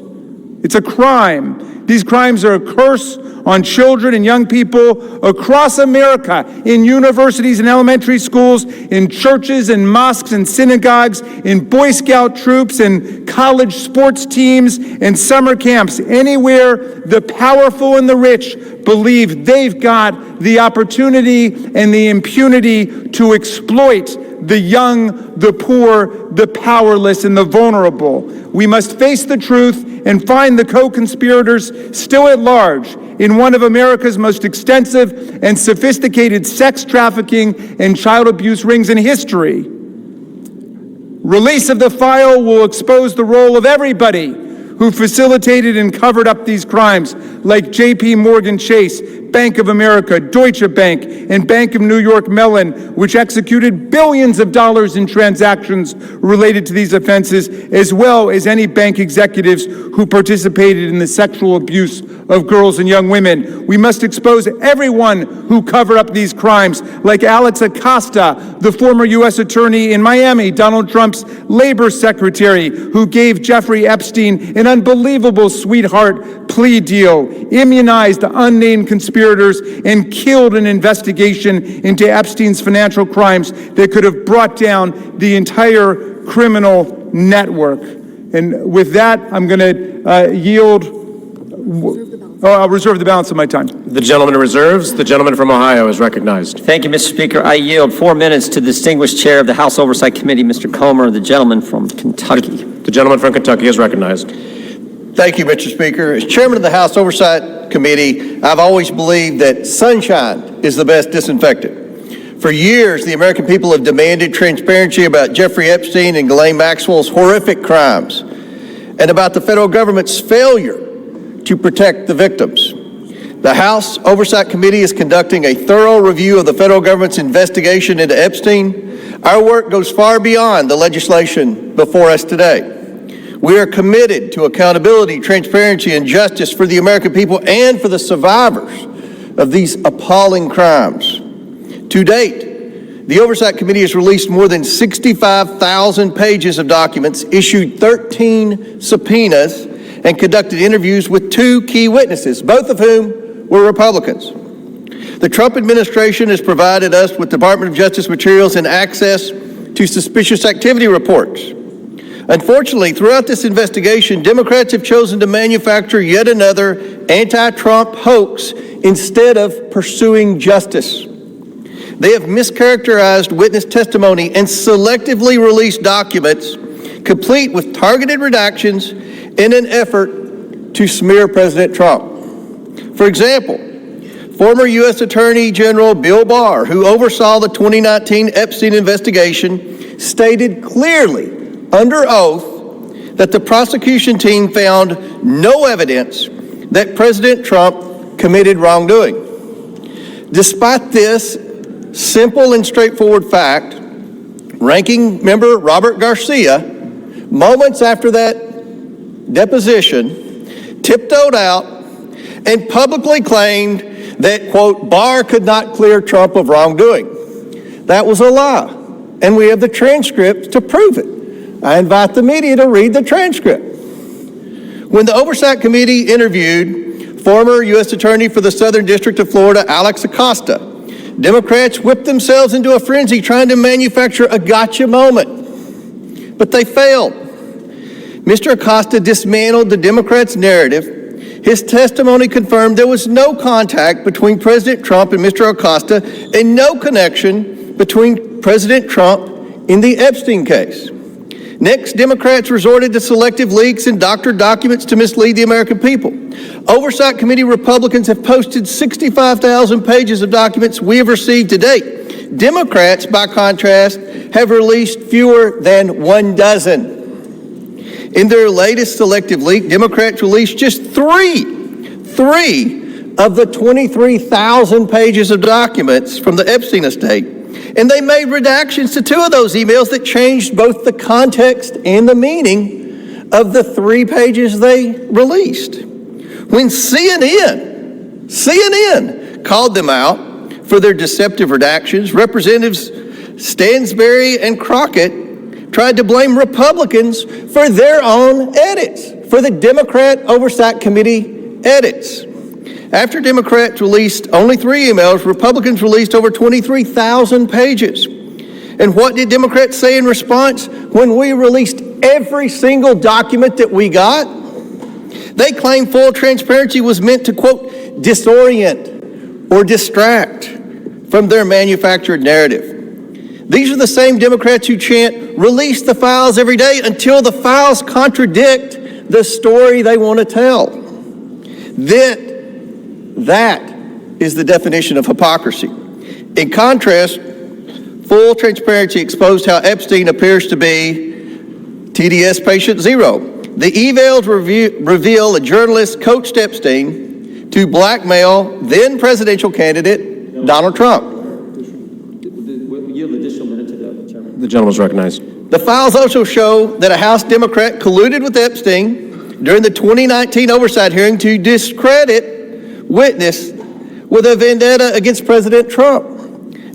It's a crime. These crimes are a curse on children and young people across America, in universities and elementary schools, in churches and mosques and synagogues, in Boy Scout troops and college sports teams and summer camps, anywhere the powerful and the rich believe they've got the opportunity and the impunity to exploit the young, the poor, the powerless, and the vulnerable. We must face the truth and find the co-conspirators still at large in one of America's most extensive and sophisticated sex trafficking and child abuse rings in history. Release of the file will expose the role of everybody who facilitated and covered up these crimes, like J.P. Morgan Chase, Bank of America, Deutsche Bank, and Bank of New York Mellon, which executed billions of dollars in transactions related to these offenses, as well as any bank executives who participated in the sexual abuse of girls and young women. We must expose everyone who covered up these crimes, like Alex Acosta, the former U.S. attorney in Miami, Donald Trump's labor secretary, who gave Jeffrey Epstein an unbelievable sweetheart plea deal, immunized unnamed conspirators, and killed an investigation into Epstein's financial crimes that could have brought down the entire criminal network. And with that, I'm going to yield. I'll reserve the balance of my time. The gentleman reserves. The gentleman from Ohio is recognized. Thank you, Mr. Speaker. I yield 4 minutes to the distinguished chair of the House Oversight Committee, Mr. Comer, the gentleman from Kentucky. The gentleman from Kentucky is recognized. Thank you, Mr. Speaker. As chairman of the House Oversight Committee, I've always believed that sunshine is the best disinfectant. For years, the American people have demanded transparency about Jeffrey Epstein and Ghislaine Maxwell's horrific crimes and about the federal government's failure to protect the victims. The House Oversight Committee is conducting a thorough review of the federal government's investigation into Epstein. Our work goes far beyond the legislation before us today. We are committed to accountability, transparency, and justice for the American people and for the survivors of these appalling crimes. To date, the Oversight Committee has released more than 65,000 pages of documents, issued 13 subpoenas, and conducted interviews with 2 key witnesses, both of whom were Republicans. The Trump administration has provided us with Department of Justice materials and access to suspicious activity reports. Unfortunately, throughout this investigation, Democrats have chosen to manufacture yet another anti-Trump hoax instead of pursuing justice. They have mischaracterized witness testimony and selectively released documents complete with targeted redactions in an effort to smear President Trump. For example, former U.S. Attorney General Bill Barr, who oversaw the 2019 Epstein investigation, stated clearly under oath that the prosecution team found no evidence that President Trump committed wrongdoing. Despite this simple and straightforward fact, Ranking Member Robert Garcia, moments after that deposition, tiptoed out and publicly claimed that, quote, Barr could not clear Trump of wrongdoing. That was a lie, and we have the transcript to prove it. I invite the media to read the transcript. When the Oversight Committee interviewed former U.S. Attorney for the Southern District of Florida, Alex Acosta, Democrats whipped themselves into a frenzy trying to manufacture a gotcha moment, but they failed. Mr. Acosta dismantled the Democrats' narrative. His testimony confirmed there was no contact between President Trump and Mr. Acosta and no connection between President Trump in the Epstein case. Next, Democrats resorted to selective leaks and doctored documents to mislead the American people. Oversight Committee Republicans have posted 65,000 pages of documents we have received to date. Democrats, by contrast, have released fewer than 1 dozen. In their latest selective leak, Democrats released just three of the 23,000 pages of documents from the Epstein estate. And they made redactions to 2 of those emails that changed both the context and the meaning of the 3 pages they released. When CNN called them out for their deceptive redactions, Representatives Stansbury and Crockett tried to blame Republicans for their own edits, for the Democrat Oversight Committee edits. After Democrats released only 3 emails, Republicans released over 23,000 pages. And what did Democrats say in response when we released every single document that we got? They claimed full transparency was meant to, quote, disorient or distract from their manufactured narrative. These are the same Democrats who chant, release the files every day until the files contradict the story they want to tell. That is the definition of hypocrisy. In contrast, full transparency exposed how Epstein appears to be TDS patient zero. The emails reveal a journalist coached Epstein to blackmail then presidential candidate Donald Trump. The gentleman is recognized. The files also show that a House Democrat colluded with Epstein during the 2019 oversight hearing to discredit witness with a vendetta against President Trump.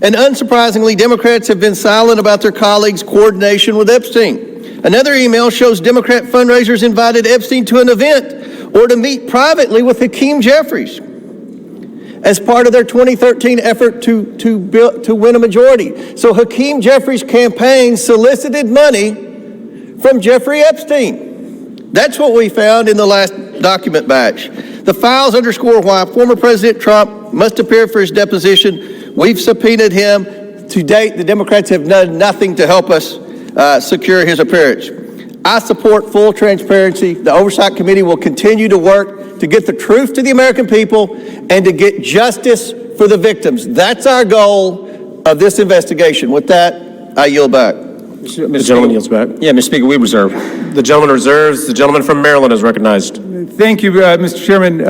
And unsurprisingly, Democrats have been silent about their colleagues' coordination with Epstein. Another email shows Democrat fundraisers invited Epstein to an event or to meet privately with Hakeem Jeffries as part of their 2013 effort to win a majority. So Hakeem Jeffries' campaign solicited money from Jeffrey Epstein. That's what we found in the last document batch. The files underscore why former President Trump must appear for his deposition. We've subpoenaed him. To date, the Democrats have done nothing to help us secure his appearance. I support full transparency. The Oversight Committee will continue to work to get the truth to the American people and to get justice for the victims. That's our goal of this investigation. With that, I yield back. The gentleman yields back. Yeah, Mr. Speaker, we reserve. The gentleman reserves. The gentleman from Maryland is recognized. Thank you, Mr. Chairman.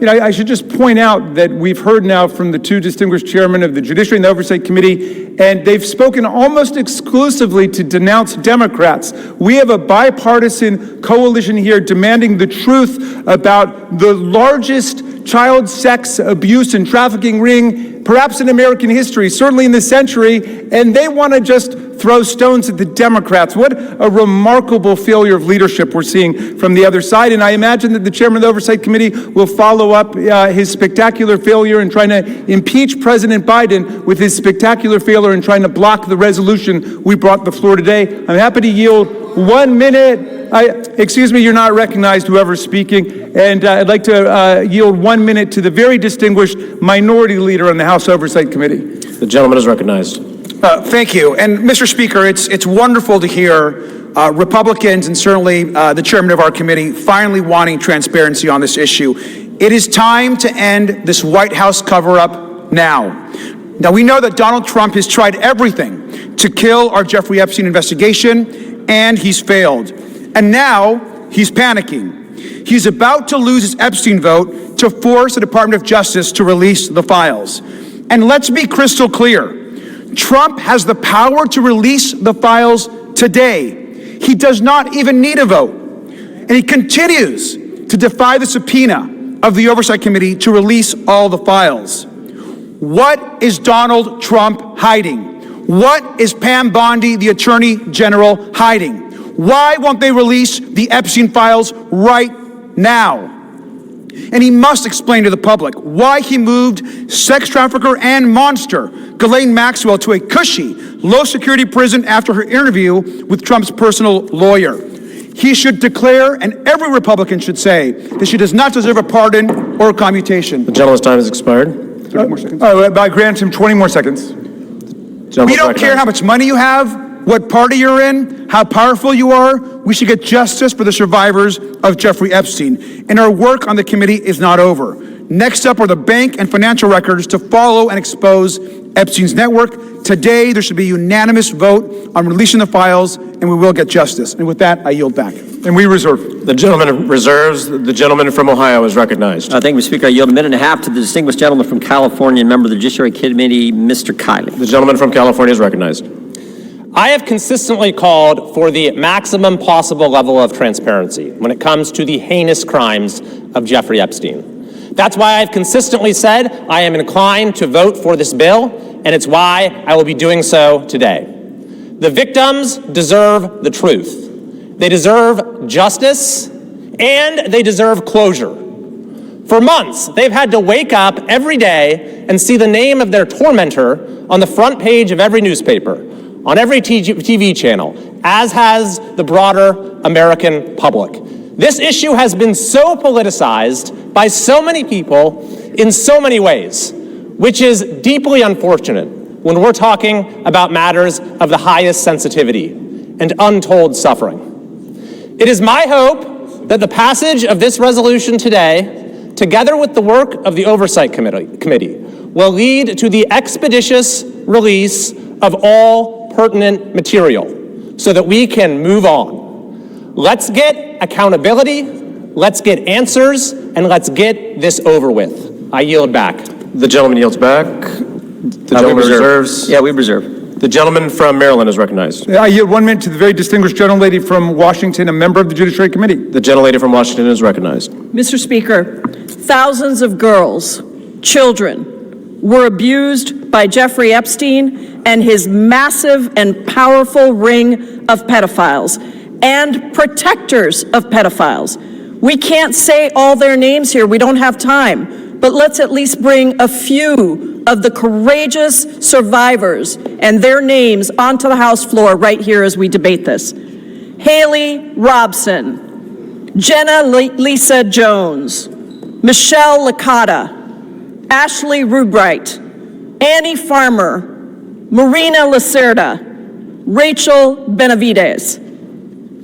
I should just point out that we've heard now from the 2 distinguished chairmen of the Judiciary and the Oversight Committee, and they've spoken almost exclusively to denounce Democrats. We have a bipartisan coalition here demanding the truth about the largest child sex abuse and trafficking ring, perhaps in American history, certainly in this century, and they want to just throw stones at the Democrats. What a remarkable failure of leadership we're seeing from the other side. And I imagine that the chairman of the Oversight Committee will follow up his spectacular failure in trying to impeach President Biden with his spectacular failure in trying to block the resolution we brought to the floor today. I'm happy to yield 1 minute. Excuse me, you're not recognized, whoever's speaking. And I'd like to yield 1 minute to the very distinguished minority leader on the House Oversight Committee. The gentleman is recognized. Thank you. And Mr. Speaker, it's wonderful to hear Republicans and certainly the chairman of our committee finally wanting transparency on this issue. It is time to end this White House cover-up now. Now, we know that Donald Trump has tried everything to kill our Jeffrey Epstein investigation, and he's failed. And now he's panicking. He's about to lose his Epstein vote to force the Department of Justice to release the files. And let's be crystal clear. Trump has the power to release the files today. He does not even need a vote. And he continues to defy the subpoena of the Oversight Committee to release all the files. What is Donald Trump hiding? What is Pam Bondi, the Attorney General, hiding? Why won't they release the Epstein files right now? And he must explain to the public why he moved sex trafficker and monster Ghislaine Maxwell to a cushy, low-security prison after her interview with Trump's personal lawyer. He should declare, and every Republican should say, that she does not deserve a pardon or a commutation. The gentleman's time has expired. 30 more seconds. I grant him 20 more seconds. We don't care how much money you have, what party you're in, how powerful you are. We should get justice for the survivors of Jeffrey Epstein. And our work on the committee is not over. Next up are the bank and financial records to follow and expose Epstein's network. Today, there should be a unanimous vote on releasing the files, and we will get justice. And with that, I yield back. And we reserve. The gentleman reserves. The gentleman from Ohio is recognized. Thank you, Mr. Speaker. I yield a minute and a half to the distinguished gentleman from California and member of the Judiciary Committee, Mr. Kiley. The gentleman from California is recognized. I have consistently called for the maximum possible level of transparency when it comes to the heinous crimes of Jeffrey Epstein. That's why I've consistently said I am inclined to vote for this bill, and it's why I will be doing so today. The victims deserve the truth. They deserve justice, and they deserve closure. For months, they've had to wake up every day and see the name of their tormentor on the front page of every newspaper, on every TV channel, as has the broader American public. This issue has been so politicized by so many people in so many ways, which is deeply unfortunate when we're talking about matters of the highest sensitivity and untold suffering. It is my hope that the passage of this resolution today, together with the work of the Oversight Committee, will lead to the expeditious release of all pertinent material so that we can move on. Let's get accountability, let's get answers, and let's get this over with. I yield back. The gentleman yields back. The gentleman reserves. Yeah, we reserve. The gentleman from Maryland is recognized. I yield 1 minute to the very distinguished gentlelady from Washington, a member of the Judiciary Committee. The gentlelady from Washington is recognized. Mr. Speaker, thousands of girls, children, were abused by Jeffrey Epstein and his massive and powerful ring of pedophiles and protectors of pedophiles. We can't say all their names here. We don't have time. But let's at least bring a few of the courageous survivors and their names onto the House floor right here as we debate this. Haley Robson, Jenna Lisa Jones, Michelle Licata, Ashley Rubright, Annie Farmer, Marina Lacerda, Rachel Benavides.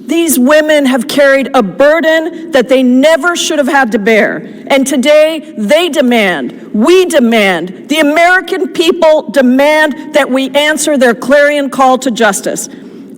These women have carried a burden that they never should have had to bear. And today, they demand, we demand, the American people demand that we answer their clarion call to justice.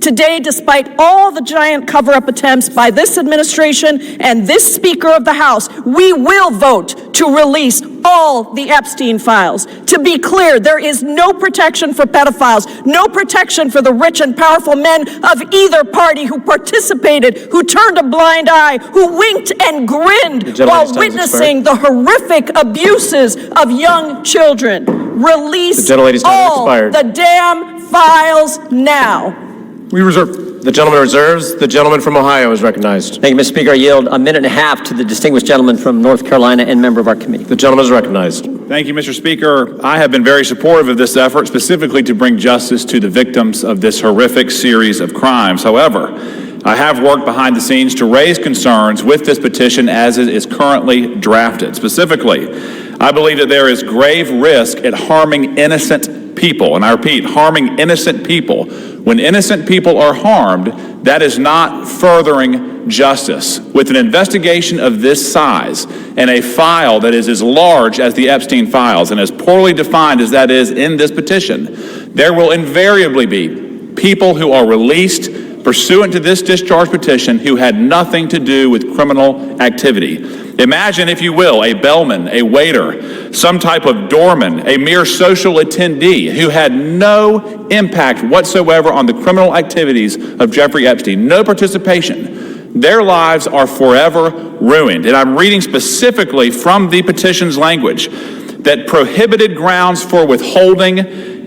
Today, despite all the giant cover-up attempts by this administration and this Speaker of the House, we will vote to release all the Epstein files. To be clear, there is no protection for pedophiles, no protection for the rich and powerful men of either party who participated, who turned a blind eye, who winked and grinned while witnessing the horrific abuses of young children. Release all the damn files now. We reserve. The gentleman reserves. The gentleman from Ohio is recognized. Thank you, Mr. Speaker. I yield a minute and a half to the distinguished gentleman from North Carolina and member of our committee. The gentleman is recognized. Thank you, Mr. Speaker. I have been very supportive of this effort, specifically to bring justice to the victims of this horrific series of crimes. However, I have worked behind the scenes to raise concerns with this petition as it is currently drafted. Specifically, I believe that there is grave risk at harming innocent people. And I repeat, harming innocent people. When innocent people are harmed, that is not furthering justice. With an investigation of this size and a file that is as large as the Epstein files and as poorly defined as that is in this petition, there will invariably be people who are released pursuant to this discharge petition who had nothing to do with criminal activity. Imagine, if you will, a bellman, a waiter, some type of doorman, a mere social attendee who had no impact whatsoever on the criminal activities of Jeffrey Epstein, no participation. Their lives are forever ruined. And I'm reading specifically from the petition's language that prohibited grounds for withholding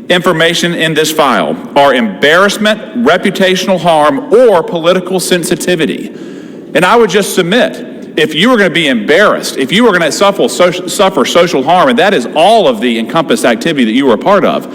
information in this file are embarrassment, reputational harm, or political sensitivity. And I would just submit, if you were going to be embarrassed, if you were going to suffer social harm, and that is all of the encompassed activity that you were a part of,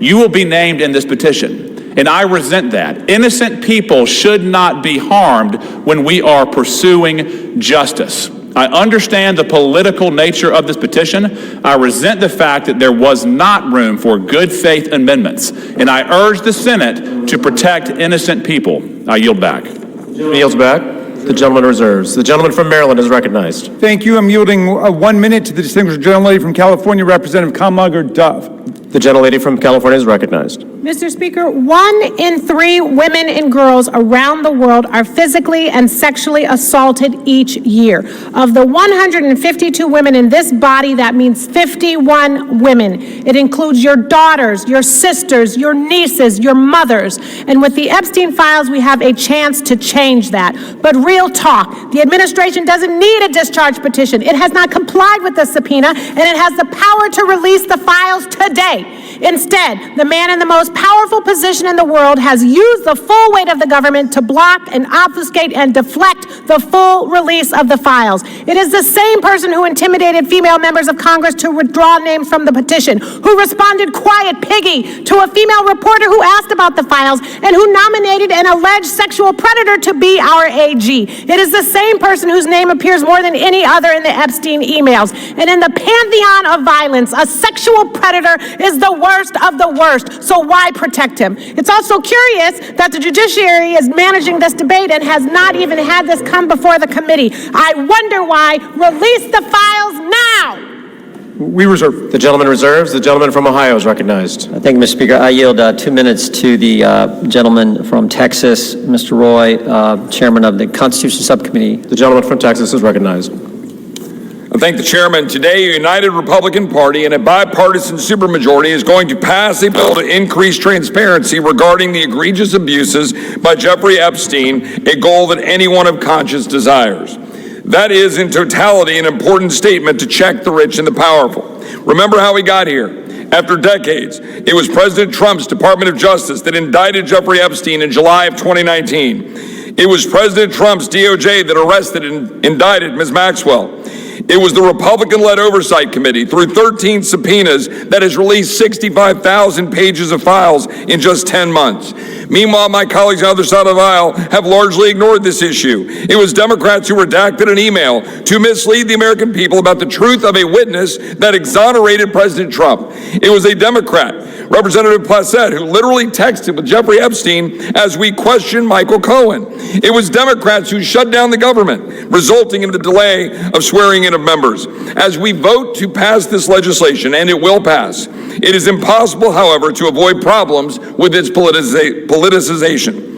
you will be named in this petition. And I resent that. Innocent people should not be harmed when we are pursuing justice. I understand the political nature of this petition. I resent the fact that there was not room for good faith amendments. And I urge the Senate to protect innocent people. I yield back. Yields back. The gentleman reserves. The gentleman from Maryland is recognized. Thank you. I'm yielding 1 minute to the distinguished gentlelady from California, Representative Kamlager Dove. The gentlelady from California is recognized. Mr. Speaker, 1 in 3 women and girls around the world are physically and sexually assaulted each year. Of the 152 women in this body, that means 51 women. It includes your daughters, your sisters, your nieces, your mothers. And with the Epstein files, we have a chance to change that. But real talk, the administration doesn't need a discharge petition. It has not complied with the subpoena, and it has the power to release the files today. day. Instead, the man in the most powerful position in the world has used the full weight of the government to block and obfuscate and deflect the full release of the files. It is the same person who intimidated female members of Congress to withdraw names from the petition, who responded quiet piggy to a female reporter who asked about the files, and who nominated an alleged sexual predator to be our AG. It is the same person whose name appears more than any other in the Epstein emails. And in the pantheon of violence, a sexual predator is the worst of the worst. So why protect him? It's also curious that the judiciary is managing this debate and has not even had this come before the committee. I wonder why. Release the files now! We reserve. The gentleman reserves. The gentleman from Ohio is recognized. Thank you, Mr. Speaker. I yield 2 minutes to the gentleman from Texas, Mr. Roy, Chairman of the Constitution Subcommittee. The gentleman from Texas is recognized. I thank the chairman. Today, a united Republican Party and a bipartisan supermajority is going to pass a bill to increase transparency regarding the egregious abuses by Jeffrey Epstein, a goal that anyone of conscience desires. That is, in totality, an important statement to check the rich and the powerful. Remember how we got here. After decades, it was President Trump's Department of Justice that indicted Jeffrey Epstein in July of 2019. It was President Trump's DOJ that arrested and indicted Ms. Maxwell. It was the Republican-led Oversight Committee, through 13 subpoenas, that has released 65,000 pages of files in just 10 months. Meanwhile, my colleagues on the other side of the aisle have largely ignored this issue. It was Democrats who redacted an email to mislead the American people about the truth of a witness that exonerated President Trump. It was a Democrat, Representative Placette, who literally texted with Jeffrey Epstein as we questioned Michael Cohen. It was Democrats who shut down the government, resulting in the delay of swearing in of members. As we vote to pass this legislation, and it will pass, it is impossible, however, to avoid problems with its politicization.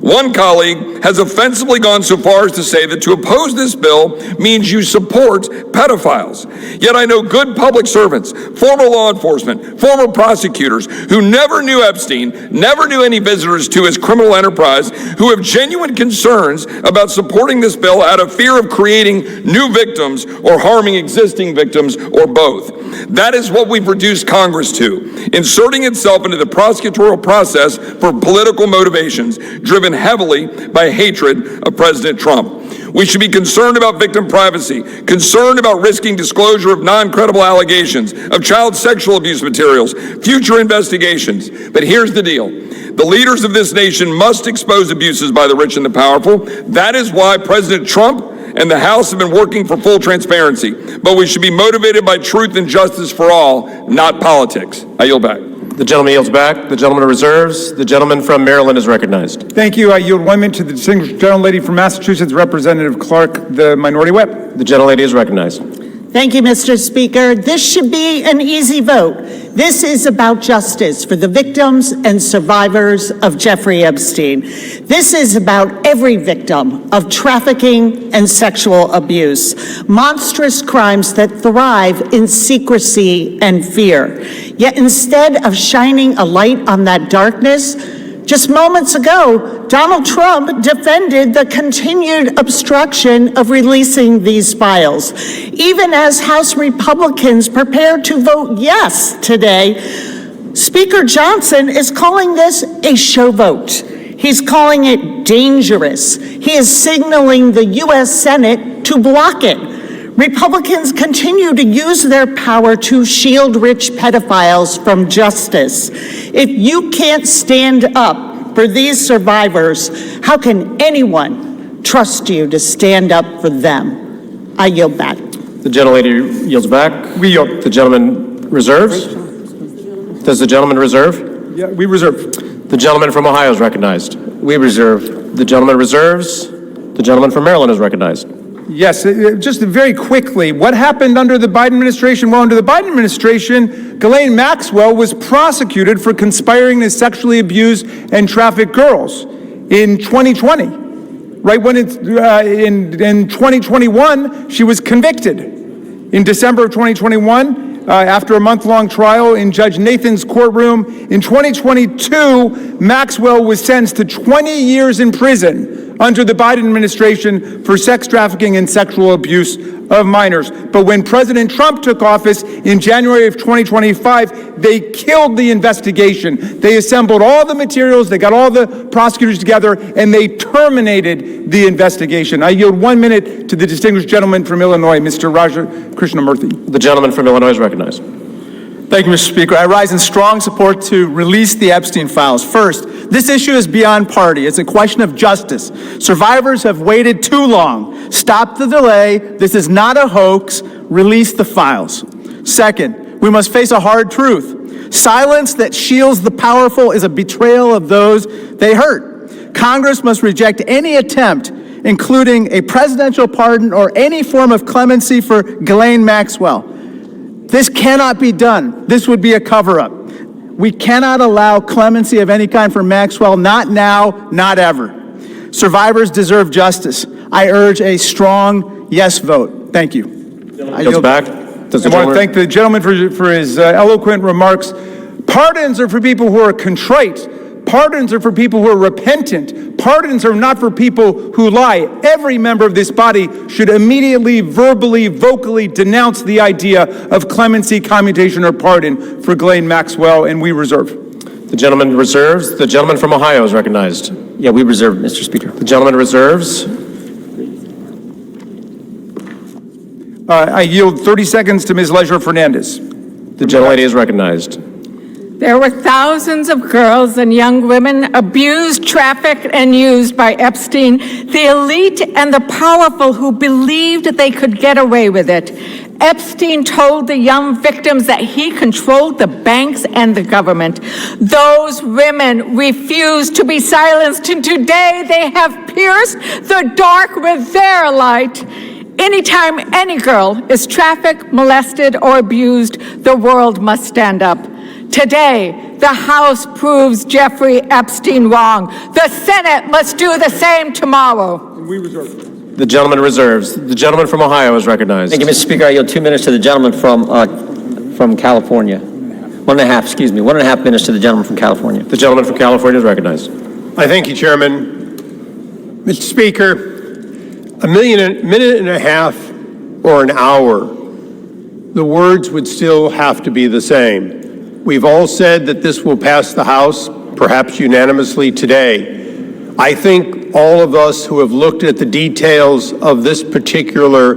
One colleague has offensively gone so far as to say that to oppose this bill means you support pedophiles. Yet I know good public servants, former law enforcement, former prosecutors who never knew Epstein, never knew any visitors to his criminal enterprise, who have genuine concerns about supporting this bill out of fear of creating new victims or harming existing victims, or both. That is what we've reduced Congress to, inserting itself into the prosecutorial process for political motivations, driven heavily by hatred of President Trump. We should be concerned about victim privacy, concerned about risking disclosure of non-credible allegations, of child sexual abuse materials, future investigations. But here's the deal. The leaders of this nation must expose abuses by the rich and the powerful. That is why President Trump and the House have been working for full transparency. But we should be motivated by truth and justice for all, not politics. I yield back. The gentleman yields back. The gentleman reserves. The gentleman from Maryland is recognized. Thank you. I yield 1 minute to the distinguished gentlelady from Massachusetts, Representative Clark, the minority whip. The gentlelady is recognized. Thank you, Mr. Speaker. This should be an easy vote. This is about justice for the victims and survivors of Jeffrey Epstein. This is about every victim of trafficking and sexual abuse, monstrous crimes that thrive in secrecy and fear. Yet instead of shining a light on that darkness, just moments ago, Donald Trump defended the continued obstruction of releasing these files. Even as House Republicans prepare to vote yes today, Speaker Johnson is calling this a show vote. He's calling it dangerous. He is signaling the U.S. Senate to block it. Republicans continue to use their power to shield rich pedophiles from justice. If you can't stand up for these survivors, how can anyone trust you to stand up for them? I yield back. The gentlelady yields back. We yield. The gentleman reserves. Does the gentleman reserve? Yeah, we reserve. The gentleman from Ohio is recognized. We reserve. The gentleman reserves. The gentleman from Maryland is recognized. Yes, just very quickly, what happened under the Biden administration? Well, under the Biden administration, Ghislaine Maxwell was prosecuted for conspiring to sexually abuse and traffic girls in 2020. Right when it's in 2021, she was convicted. In December of 2021, after a month-long trial in Judge Nathan's courtroom, in 2022, Maxwell was sentenced to 20 years in prison under the Biden administration for sex trafficking and sexual abuse of minors. But when President Trump took office in January of 2025, they killed the investigation. They assembled all the materials, they got all the prosecutors together, and they terminated the investigation. I yield 1 minute to the distinguished gentleman from Illinois, Mr. Raja Krishnamurthy. The gentleman from Illinois is recognized. Thank you, Mr. Speaker. I rise in strong support to release the Epstein files. First, this issue is beyond party. It's a question of justice. Survivors have waited too long. Stop the delay. This is not a hoax. Release the files. Second, we must face a hard truth. Silence that shields the powerful is a betrayal of those they hurt. Congress must reject any attempt, including a presidential pardon or any form of clemency for Ghislaine Maxwell. This cannot be done. This would be a cover-up. We cannot allow clemency of any kind for Maxwell, not now, not ever. Survivors deserve justice. I urge a strong yes vote. Thank you. I want to thank the gentleman for his eloquent remarks. Pardons are for people who are contrite. Pardons are for people who are repentant. Pardons are not for people who lie. Every member of this body should immediately, verbally, vocally denounce the idea of clemency, commutation, or pardon for Ghislaine Maxwell, and we reserve. The gentleman reserves. The gentleman from Ohio is recognized. Yeah, we reserve, Mr. Speaker. The gentleman reserves. I yield 30 seconds to Ms. Leisure Fernandez. The gentlelady is recognized. There were thousands of girls and young women abused, trafficked, and used by Epstein, the elite and the powerful who believed they could get away with it. Epstein told the young victims that he controlled the banks and the government. Those women refused to be silenced, and today they have pierced the dark with their light. Anytime any girl is trafficked, molested, or abused, the world must stand up. Today, the House proves Jeffrey Epstein wrong. The Senate must do the same tomorrow. We reserve. The gentleman reserves. The gentleman from Ohio is recognized. Thank you, Mr. Speaker. I yield 2 minutes to the gentleman from California. 1.5 minutes to the gentleman from California. The gentleman from California is recognized. I thank you, Chairman. Mr. Speaker, a minute and a half or an hour, the words would still have to be the same. We've all said that this will pass the House, perhaps unanimously today. I think all of us who have looked at the details of this particular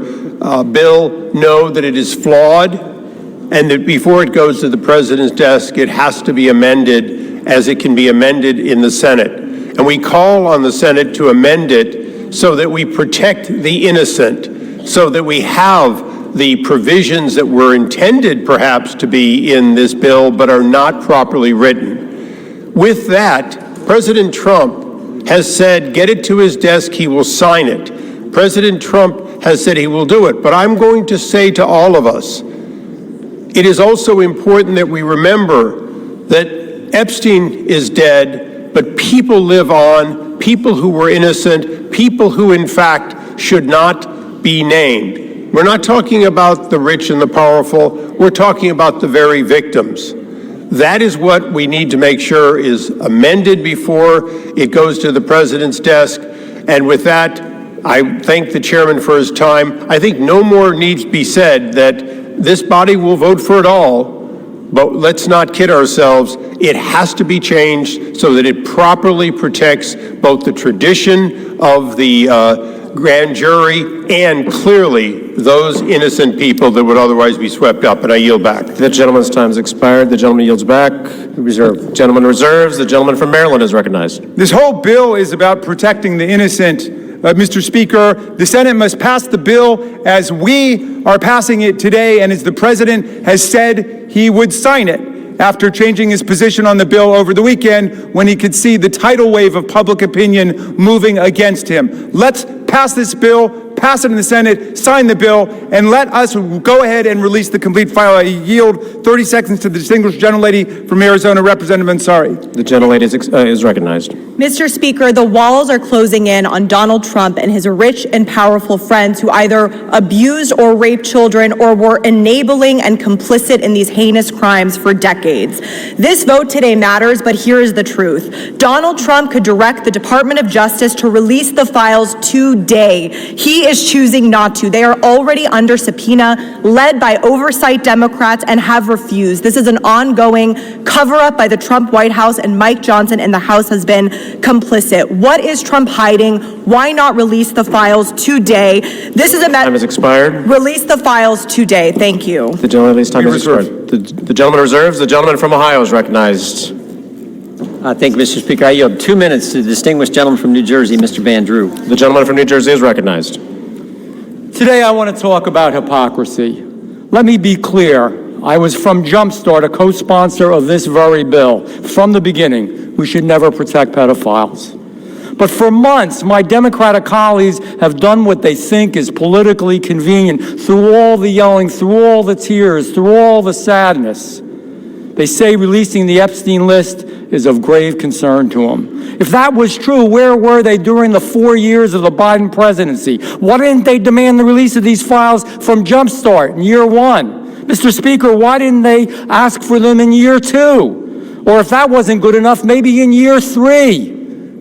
bill know that it is flawed and that before it goes to the President's desk, it has to be amended as it can be amended in the Senate. And we call on the Senate to amend it so that we protect the innocent, so that we have the provisions that were intended perhaps to be in this bill but are not properly written. With that, President Trump has said, get it to his desk, he will sign it. President Trump has said he will do it. But I'm going to say to all of us, it is also important that we remember that Epstein is dead, but people live on, people who were innocent, people who in fact should not be named. We're not talking about the rich and the powerful. We're talking about the very victims. That is what we need to make sure is amended before it goes to the President's desk. And with that, I thank the chairman for his time. I think no more needs to be said that this body will vote for it all, but let's not kid ourselves. It has to be changed so that it properly protects both the tradition of the grand jury and clearly those innocent people that would otherwise be swept up. And I yield back. The gentleman's time has expired. The gentleman yields back. Reserve. Gentleman reserves. The gentleman from Maryland is recognized. This whole bill is about protecting the innocent. Mr. Speaker, the Senate must pass the bill as we are passing it today and as the President has said he would sign it after changing his position on the bill over the weekend when he could see the tidal wave of public opinion moving against him. Let's pass this bill, pass it in the Senate, sign the bill, and let us go ahead and release the complete file. I yield 30 seconds to the distinguished gentlelady from Arizona, Representative Ansari. The gentlelady is recognized. Mr. Speaker, the walls are closing in on Donald Trump and his rich and powerful friends who either abused or raped children or were enabling and complicit in these heinous crimes for decades. This vote today matters, but here is the truth. Donald Trump could direct the Department of Justice to release the files today. He is choosing not to. They are already under subpoena, led by oversight Democrats, and have refused. This is an ongoing cover-up by the Trump White House, and Mike Johnson in the House has been complicit. What is Trump hiding? Why not release the files today? This is a Time has expired. Release the files today. Thank you. The gentleman's time has expired. The gentleman reserves. The gentleman from Ohio is recognized. Thank you, Mr. Speaker. I yield 2 minutes to the distinguished gentleman from New Jersey, Mr. Van Drew. The gentleman from New Jersey is recognized. Today I want to talk about hypocrisy. Let me be clear. I was from Jumpstart, a co-sponsor of this very bill. From the beginning, we should never protect pedophiles. But for months, my Democratic colleagues have done what they think is politically convenient through all the yelling, through all the tears, through all the sadness. They say releasing the Epstein list is of grave concern to them. If that was true, where were they during the 4 years of the Biden presidency? Why didn't they demand the release of these files from Jumpstart in year one? Mr. Speaker, why didn't they ask for them in year two? Or if that wasn't good enough, maybe in year three,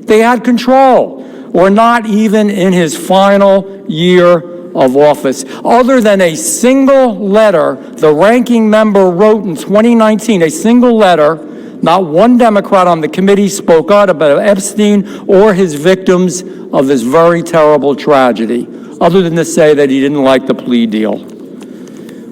they had control. Or not even in his final year of office. Other than a single letter the ranking member wrote in 2019, a single letter, not one Democrat on the committee spoke out about Epstein or his victims of this very terrible tragedy, other than to say that he didn't like the plea deal.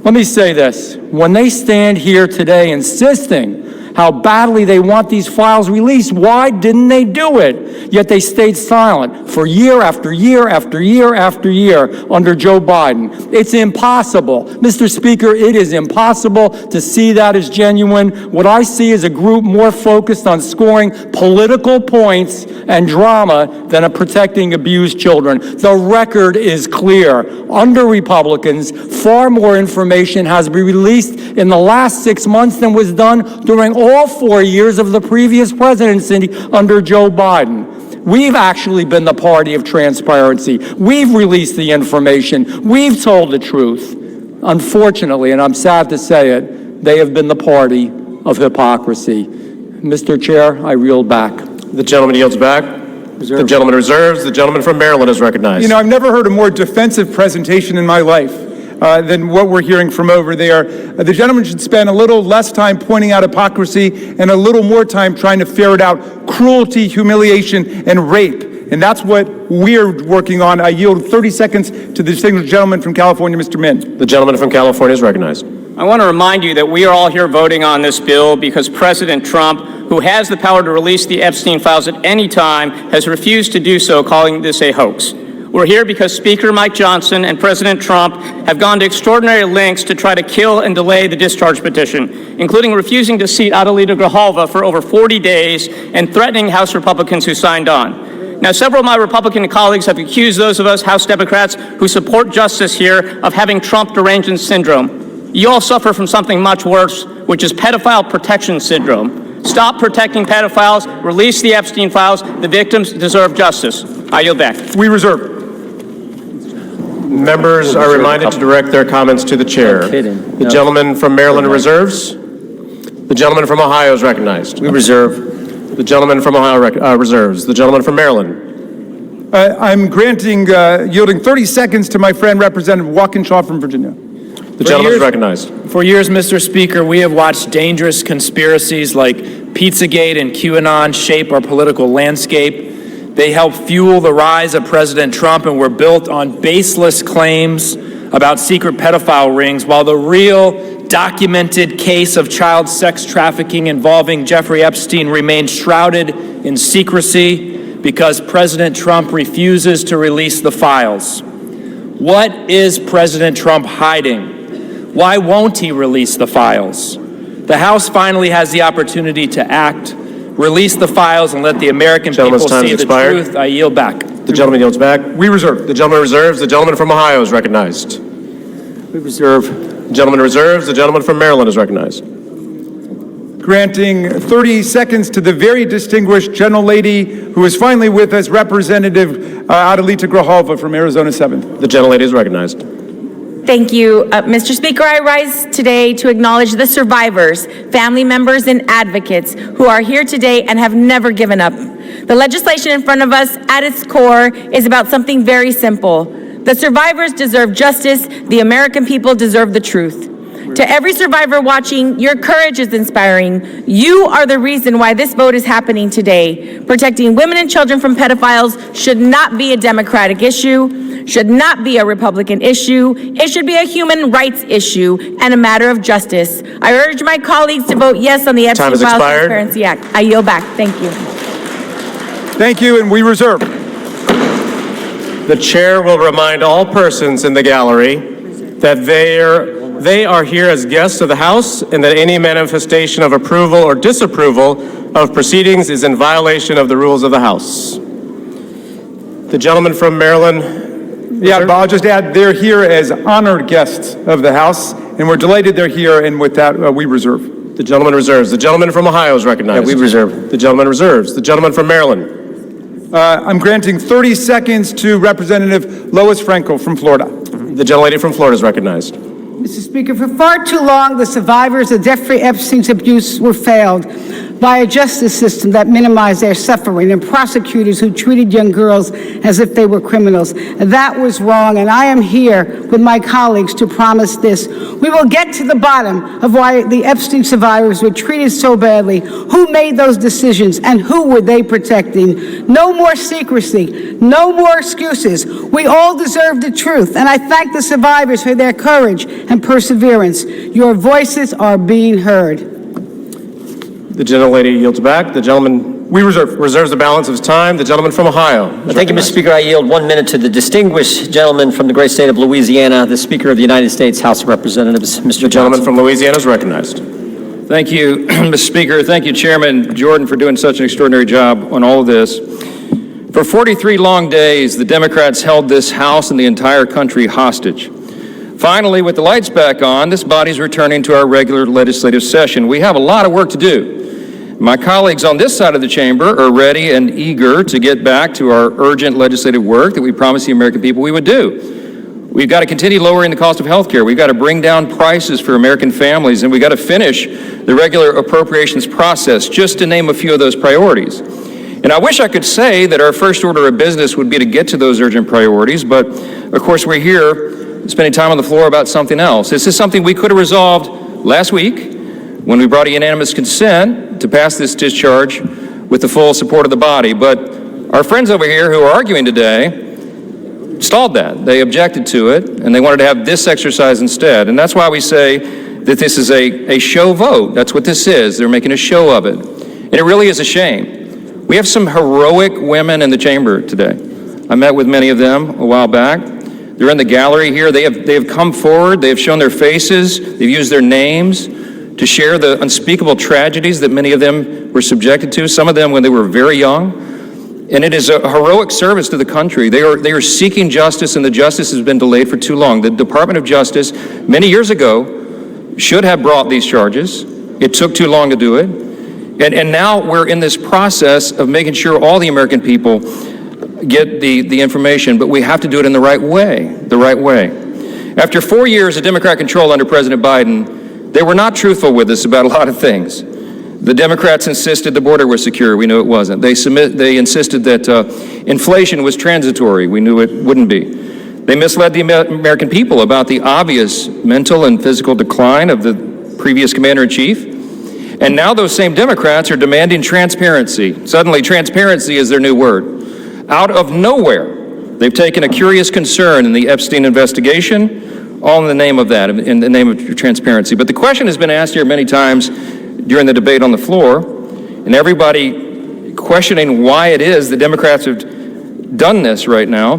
Let me say this. When they stand here today insisting how badly they want these files released, why didn't they do it? Yet they stayed silent for year after year after year after year under Joe Biden. It's impossible. Mr. Speaker, it is impossible to see that as genuine. What I see is a group more focused on scoring political points and drama than on protecting abused children. The record is clear. Under Republicans, far more information has been released in the last 6 months than was done during all 4 years of the previous presidency under Joe Biden. We've actually been the party of transparency. We've released the information. We've told the truth. Unfortunately, and I'm sad to say it, they have been the party of hypocrisy. Mr. Chair, I reel back. The gentleman yields back. The gentleman reserves. The gentleman from Maryland is recognized. You know, I've never heard a more defensive presentation in my life than what we're hearing from over there. The gentleman should spend a little less time pointing out hypocrisy and a little more time trying to ferret out cruelty, humiliation, and rape. And that's what we're working on. I yield 30 seconds to the distinguished gentleman from California, Mr. Min. The gentleman from California is recognized. I want to remind you that we are all here voting on this bill because President Trump, who has the power to release the Epstein files at any time, has refused to do so, calling this a hoax. We're here because Speaker Mike Johnson and President Trump have gone to extraordinary lengths to try to kill and delay the discharge petition, including refusing to seat Adelita Grijalva for over 40 days and threatening House Republicans who signed on. Now, several of my Republican colleagues have accused those of us House Democrats who support justice here of having Trump derangement syndrome. You all suffer from something much worse, which is pedophile protection syndrome. Stop protecting pedophiles, release the Epstein files. The victims deserve justice. I yield back. We reserve. Members are reminded to direct their comments to the chair. The gentleman from Maryland reserves. The gentleman from Ohio is recognized. We reserve. The gentleman from Ohio reserves. The gentleman from Maryland. I'm yielding 30 seconds to my friend, Representative Walkinshaw from Virginia. The gentleman is recognized. For years, Mr. Speaker, we have watched dangerous conspiracies like Pizzagate and QAnon shape our political landscape. They help fuel the rise of President Trump and were built on baseless claims about secret pedophile rings, while the real documented case of child sex trafficking involving Jeffrey Epstein remains shrouded in secrecy because President Trump refuses to release the files. What is President Trump hiding? Why won't he release the files? The House finally has the opportunity to act. Release the files and let the American people see the truth. I yield back. The gentleman yields back. We reserve. The gentleman reserves. The gentleman from Ohio is recognized. We reserve. The gentleman reserves. The gentleman from Maryland is recognized. Granting 30 seconds to the very distinguished gentlelady who is finally with us, Representative Adelita Grijalva from Arizona 7th. The gentlelady is recognized. Thank you. Mr. Speaker, I rise today to acknowledge the survivors, family members, and advocates who are here today and have never given up. The legislation in front of us, at its core, is about something very simple: The survivors deserve justice. The American people deserve the truth. To every survivor watching, your courage is inspiring. You are the reason why this vote is happening today. Protecting women and children from pedophiles should not be a Democratic issue, should not be a Republican issue. It should be a human rights issue and a matter of justice. I urge my colleagues to vote yes on the Epstein Files Transparency Act. I yield back. Thank you. Thank you, and we reserve. The chair will remind all persons in the gallery that they are here as guests of the House and that any manifestation of approval or disapproval of proceedings is in violation of the rules of the House. The gentleman from Maryland. Yeah, but I'll just add, they're here as honored guests of the House, and we're delighted they're here, and with that, we reserve. The gentleman reserves. The gentleman from Ohio is recognized. Yeah, we reserve. The gentleman reserves. The gentleman from Maryland. I'm granting 30 seconds to Representative Lois Frankel from Florida. The gentlelady from Florida is recognized. Mr. Speaker, for far too long, the survivors of Jeffrey Epstein's abuse were failed by a justice system that minimized their suffering and prosecutors who treated young girls as if they were criminals. That was wrong, and I am here with my colleagues to promise this. We will get to the bottom of why the Epstein survivors were treated so badly, who made those decisions, and who were they protecting. No more secrecy, no more excuses. We all deserve the truth, and I thank the survivors for their courage and perseverance. Your voices are being heard. The gentlelady yields back. The gentleman reserves the balance of his time. The gentleman from Ohio. Thank you, Mr. Speaker. I yield 1 minute to the distinguished gentleman from the great state of Louisiana, the Speaker of the United States House of Representatives, Mr. The gentleman from Louisiana is recognized. Thank you, Mr. Speaker. Thank you, Chairman Jordan, for doing such an extraordinary job on all of this. For 43 long days, the Democrats held this House and the entire country hostage. Finally, with the lights back on, this body's returning to our regular legislative session. We have a lot of work to do. My colleagues on this side of the chamber are ready and eager to get back to our urgent legislative work that we promised the American people we would do. We've got to continue lowering the cost of health care. We've got to bring down prices for American families, and we've got to finish the regular appropriations process, just to name a few of those priorities. And I wish I could say that our first order of business would be to get to those urgent priorities, but of course we're here spending time on the floor about something else. This is something we could have resolved last week when we brought a unanimous consent to pass this discharge with the full support of the body. But our friends over here who are arguing today stalled that. They objected to it, and they wanted to have this exercise instead. And that's why we say that this is a show vote. That's what this is. They're making a show of it. And it really is a shame. We have some heroic women in the chamber today. I met with many of them a while back. They're in the gallery here. They have come forward. They have shown their faces. They've used their names to share the unspeakable tragedies that many of them were subjected to, some of them when they were very young. And it is a heroic service to the country. They are seeking justice, and the justice has been delayed for too long. The Department of Justice, many years ago, should have brought these charges. It took too long to do it. And now we're in this process of making sure all the American people get the information, but we have to do it in the right way, After 4 years of Democrat control under President Biden, they were not truthful with us about a lot of things. The Democrats insisted the border was secure. We knew it wasn't. They insisted that inflation was transitory. We knew it wouldn't be. They misled the American people about the obvious mental and physical decline of the previous commander-in-chief. And now those same Democrats are demanding transparency. Suddenly, transparency is their new word. Out of nowhere, they've taken a curious concern in the Epstein investigation, all in the name of that, in the name of transparency. But the question has been asked here many times during the debate on the floor, and everybody questioning why it is the Democrats have done this right now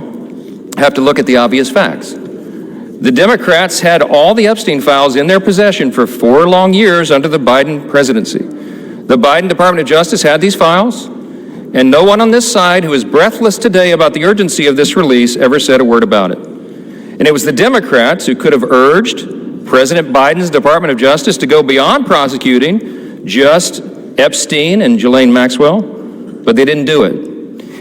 have to look at the obvious facts. The Democrats had all the Epstein files in their possession for 4 long years under the Biden presidency. The Biden Department of Justice had these files, and no one on this side who is breathless today about the urgency of this release ever said a word about it. And it was the Democrats who could have urged President Biden's Department of Justice to go beyond prosecuting just Epstein and Ghislaine Maxwell, but they didn't do it.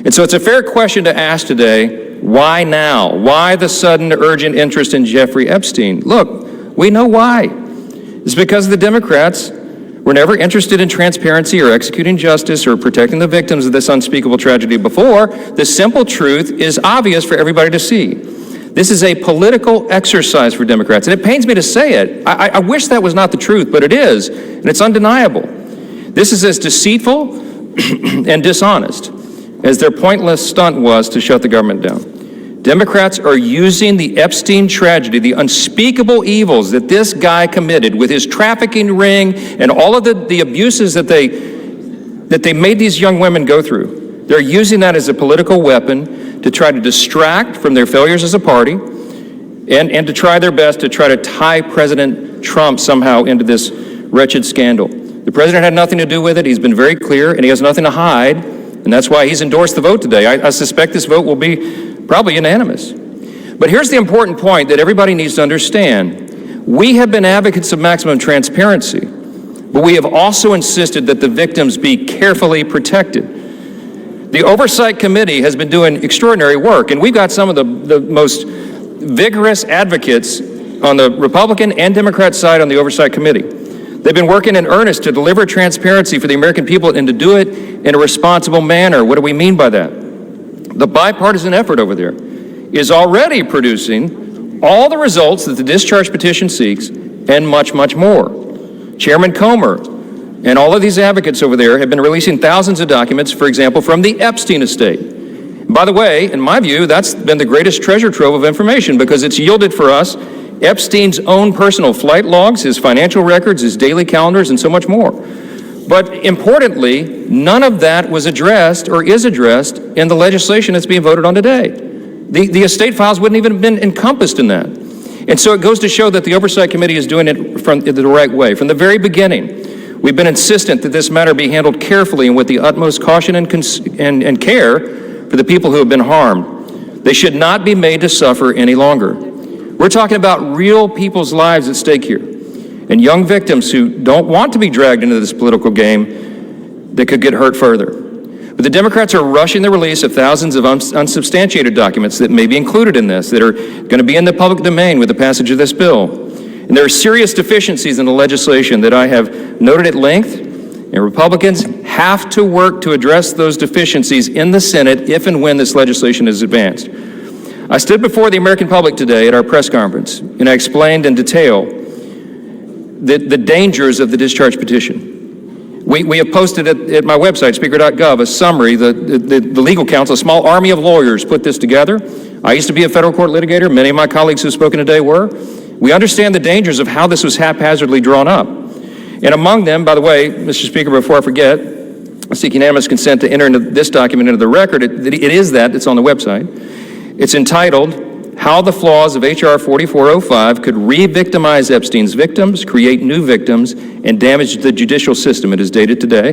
And so it's a fair question to ask today, why now? Why the sudden urgent interest in Jeffrey Epstein? Look, we know why. It's because the Democrats were never interested in transparency or executing justice or protecting the victims of this unspeakable tragedy before. The simple truth is obvious for everybody to see. This is a political exercise for Democrats, and it pains me to say it. I wish that was not the truth, but it is, and it's undeniable. This is as deceitful and dishonest as their pointless stunt was to shut the government down. Democrats are using the Epstein tragedy, the unspeakable evils that this guy committed with his trafficking ring and all of the abuses that they made these young women go through. They're using that as a political weapon to try to distract from their failures as a party and to try their best to try to tie President Trump somehow into this wretched scandal. The president had nothing to do with it. He's been very clear, and he has nothing to hide, and that's why he's endorsed the vote today. I suspect this vote will be probably unanimous. But here's the important point that everybody needs to understand. We have been advocates of maximum transparency, but we have also insisted that the victims be carefully protected. The Oversight Committee has been doing extraordinary work, and we've got some of the most vigorous advocates on the Republican and Democrat side on the Oversight Committee. They've been working in earnest to deliver transparency for the American people and to do it in a responsible manner. What do we mean by that? The bipartisan effort over there is already producing all the results that the discharge petition seeks and much, much more. Chairman Comer and all of these advocates over there have been releasing thousands of documents, for example, from the Epstein estate. By the way, in my view, that's been the greatest treasure trove of information because it's yielded for us Epstein's own personal flight logs, his financial records, his daily calendars, and so much more. But importantly, none of that was addressed or is addressed in the legislation that's being voted on today. The estate files wouldn't even have been encompassed in that. And so it goes to show that the Oversight Committee is doing it from the right way. From the very beginning, we've been insistent that this matter be handled carefully and with the utmost caution and care for the people who have been harmed. They should not be made to suffer any longer. We're talking about real people's lives at stake here, and young victims who don't want to be dragged into this political game that could get hurt further. But the Democrats are rushing the release of thousands of unsubstantiated documents that may be included in this, that are going to be in the public domain with the passage of this bill. And there are serious deficiencies in the legislation that I have noted at length, and Republicans have to work to address those deficiencies in the Senate if and when this legislation is advanced. I stood before the American public today at our press conference, and I explained in detail the dangers of the discharge petition. We have posted at my website, speaker.gov, a summary. The legal counsel, a small army of lawyers, put this together. I used to be a federal court litigator. Many of my colleagues who've spoken today were. We understand the dangers of how this was haphazardly drawn up. And among them, by the way, Mr. Speaker, before I forget, I seek unanimous consent to enter into this document into the record. It's on the website. It's entitled, How the Flaws of H.R. 4405 Could Re-Victimize Epstein's Victims, Create New Victims, and Damage the Judicial System. It is dated today.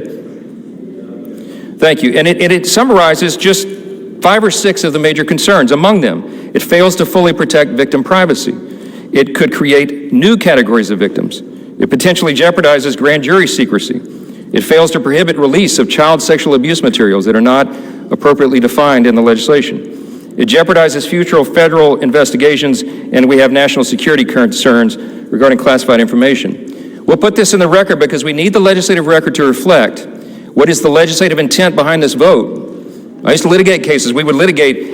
Thank you. And it summarizes just 5 or 6 of the major concerns. Among them, it fails to fully protect victim privacy. It could create new categories of victims. It potentially jeopardizes grand jury secrecy. It fails to prohibit release of child sexual abuse materials that are not appropriately defined in the legislation. It jeopardizes future federal investigations, and we have national security concerns regarding classified information. We'll put this in the record because we need the legislative record to reflect what is the legislative intent behind this vote. I used to litigate cases. We would litigate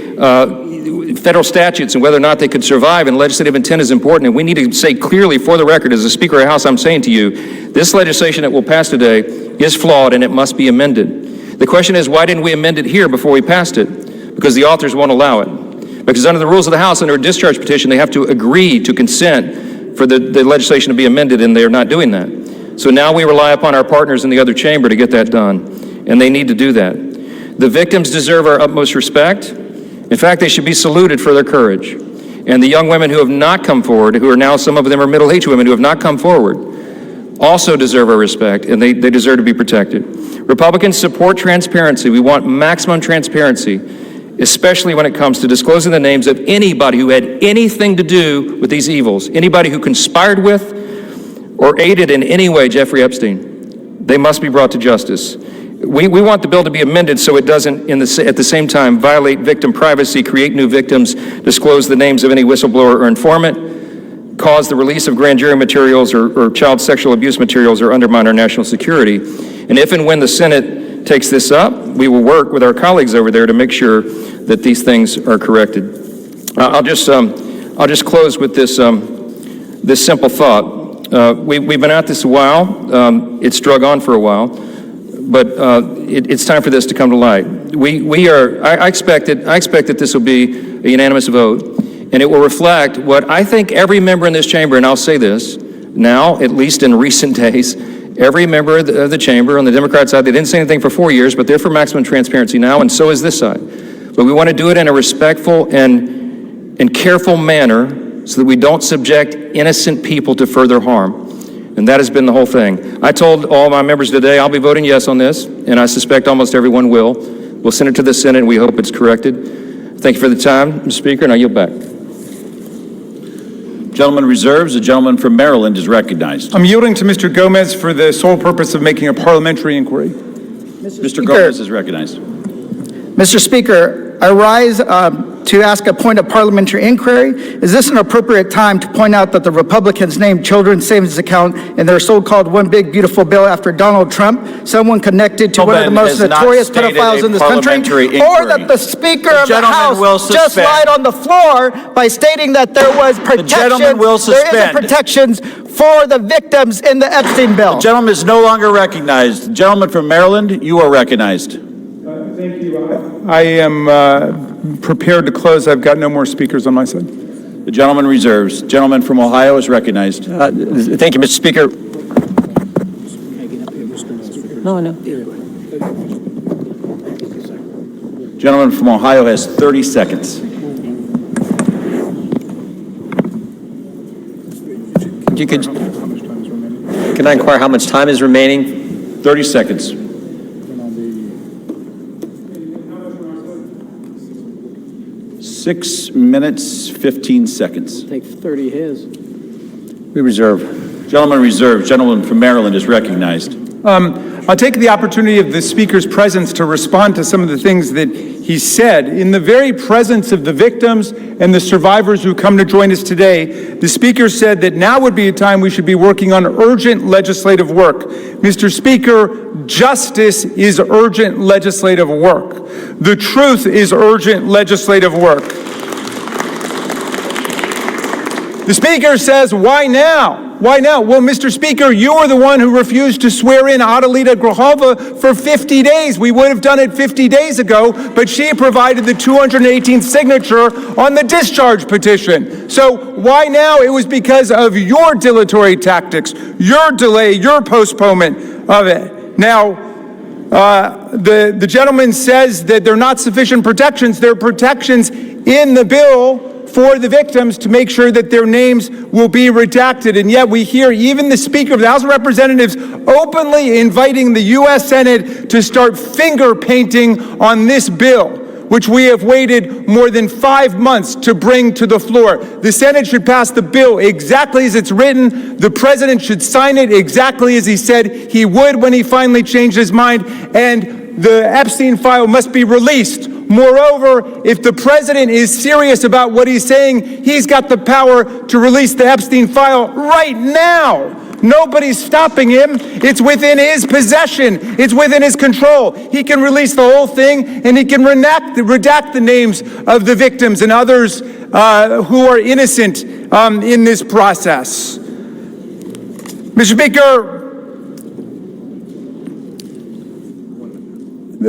federal statutes and whether or not they could survive, and legislative intent is important, and we need to say clearly for the record, as the Speaker of the House, I'm saying to you, this legislation that will pass today is flawed and it must be amended. The question is, why didn't we amend it here before we passed it? Because the authors won't allow it. Because under the rules of the House, under a discharge petition, they have to agree to consent for the legislation to be amended, and they're not doing that. So now we rely upon our partners in the other chamber to get that done, and they need to do that. The victims deserve our utmost respect. In fact, they should be saluted for their courage. And the young women who have not come forward, who are now, some of them are middle-aged women who have not come forward, also deserve our respect, and they deserve to be protected. Republicans support transparency. We want maximum transparency, especially when it comes to disclosing the names of anybody who had anything to do with these evils, anybody who conspired with or aided in any way Jeffrey Epstein. They must be brought to justice. We want the bill to be amended so it doesn't, at the same time, violate victim privacy, create new victims, disclose the names of any whistleblower or informant, cause the release of grand jury materials or child sexual abuse materials, or undermine our national security. And if and when the Senate takes this up, we will work with our colleagues over there to make sure that these things are corrected. I'll just I'll just close with this, this simple thought. We've been at this a while. It's drug on for a while, but it's time for this to come to light. I expect that this will be a unanimous vote, and it will reflect what I think every member in this chamber, and I'll say this now, at least in recent days, every member of the chamber on the Democrat side, they didn't say anything for 4 years, but they're for maximum transparency now, and so is this side. But we want to do it in a respectful and careful manner so that we don't subject innocent people to further harm. And that has been the whole thing. I told all my members today I'll be voting yes on this, and I suspect almost everyone will. We'll send it to the Senate, and we hope it's corrected. Thank you for the time, Mr. Speaker, and I yield back. Gentleman reserves. The gentleman from Maryland is recognized. I'm yielding to Mr. Gomez for the sole purpose of making a parliamentary inquiry. Mr. Gomez is recognized. Mr. Speaker, I rise to ask a point of parliamentary inquiry. Is this an appropriate time to point out that the Republicans named children's savings account in their so-called One Big Beautiful Bill after Donald Trump, someone connected to one of the most notorious pedophiles in this country, or that the Speaker of the House just lied on the floor by stating that there was protection, there isn't protections for the victims in the Epstein bill? The gentleman is no longer recognized. The gentleman from Maryland, you are recognized. Thank you. I am prepared to close. I've got no more speakers on my side. The gentleman reserves. Gentleman from Ohio is recognized. Thank you, Mr. Speaker. No. Gentleman from Ohio has 30 seconds. Can I inquire how much time is remaining? 30 seconds. Six minutes, 15 seconds. Take 30 his. We reserve. Gentleman reserved. Gentleman from Maryland is recognized. I'll take the opportunity of the Speaker's presence to respond to some of the things that he said. In the very presence of the victims and the survivors who come to join us today, the Speaker said that now would be a time we should be working on urgent legislative work. Mr. Speaker, justice is urgent legislative work. The truth is urgent legislative work. The Speaker says, why now? Why now? Well, Mr. Speaker, you were the one who refused to swear in Adelita Grajova for 50 days. We would have done it 50 days ago, but she provided the 218th signature on the discharge petition. So why now? It was because of your dilatory tactics, your delay, your postponement of it. Now, the gentleman says that there are not sufficient protections. There are protections in the bill for the victims to make sure that their names will be redacted. And yet we hear even the Speaker of the House of Representatives openly inviting the U.S. Senate to start finger painting on this bill, which we have waited more than 5 months to bring to the floor. The Senate should pass the bill exactly as it's written. The President should sign it exactly as he said he would when he finally changed his mind. And the Epstein file must be released. Moreover, if the President is serious about what he's saying, he's got the power to release the Epstein file right now. Nobody's stopping him. It's within his possession. It's within his control. He can release the whole thing, and he can redact the names of the victims and others who are innocent in this process. Mr. Speaker,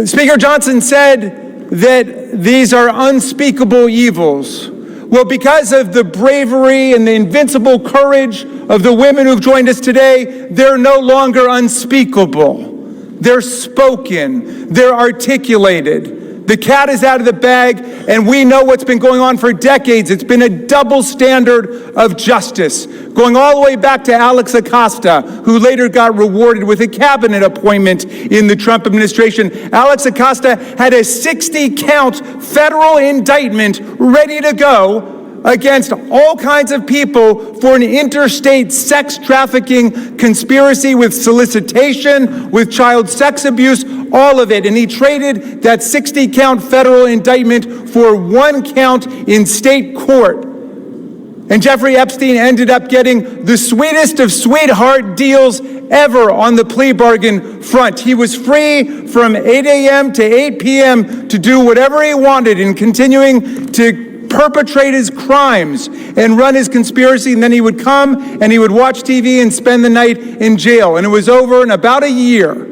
Speaker Johnson said that these are unspeakable evils. Well, because of the bravery and the invincible courage of the women who've joined us today, they're no longer unspeakable. They're spoken. They're articulated. The cat is out of the bag, and we know what's been going on for decades. It's been a double standard of justice, going all the way back to Alex Acosta, who later got rewarded with a cabinet appointment in the Trump administration. Alex Acosta had a 60-count federal indictment ready to go against all kinds of people for an interstate sex trafficking conspiracy with solicitation, with child sex abuse, all of it. And he traded that 60-count federal indictment for 1 count in state court. And Jeffrey Epstein ended up getting the sweetest of sweetheart deals ever on the plea bargain front. He was free from 8 a.m. to 8 p.m. to do whatever he wanted, and continuing to perpetrate his crimes and run his conspiracy, and then he would come and he would watch TV and spend the night in jail. And it was over in about a year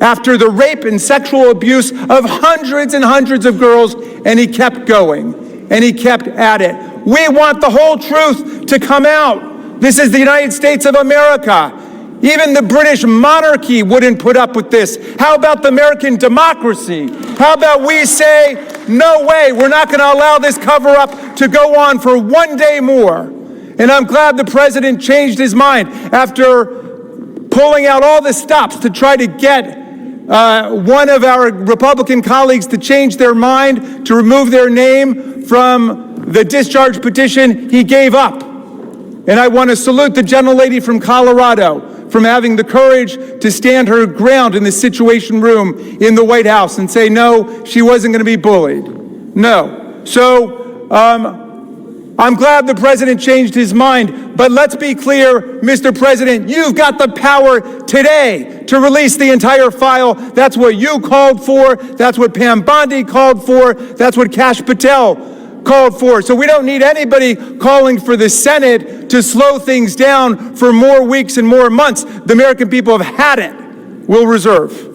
after the rape and sexual abuse of hundreds and hundreds of girls, and he kept going, and he kept at it. We want the whole truth to come out. This is the United States of America. Even the British monarchy wouldn't put up with this. How about the American democracy? How about we say, no way, we're not going to allow this cover-up to go on for one day more. And I'm glad the president changed his mind after pulling out all the stops to try to get one of our Republican colleagues to change their mind, to remove their name from the discharge petition. He gave up. And I want to salute the gentlelady from Colorado from having the courage to stand her ground in the Situation Room in the White House and say, no, she wasn't going to be bullied. No. So I'm glad the president changed his mind, but let's be clear, Mr. President, you've got the power today to release the entire file. That's what you called for. That's what Pam Bondi called for. That's what Kash Patel called for. So we don't need anybody calling for the Senate to slow things down for more weeks and more months. The American people have had it. We'll reserve.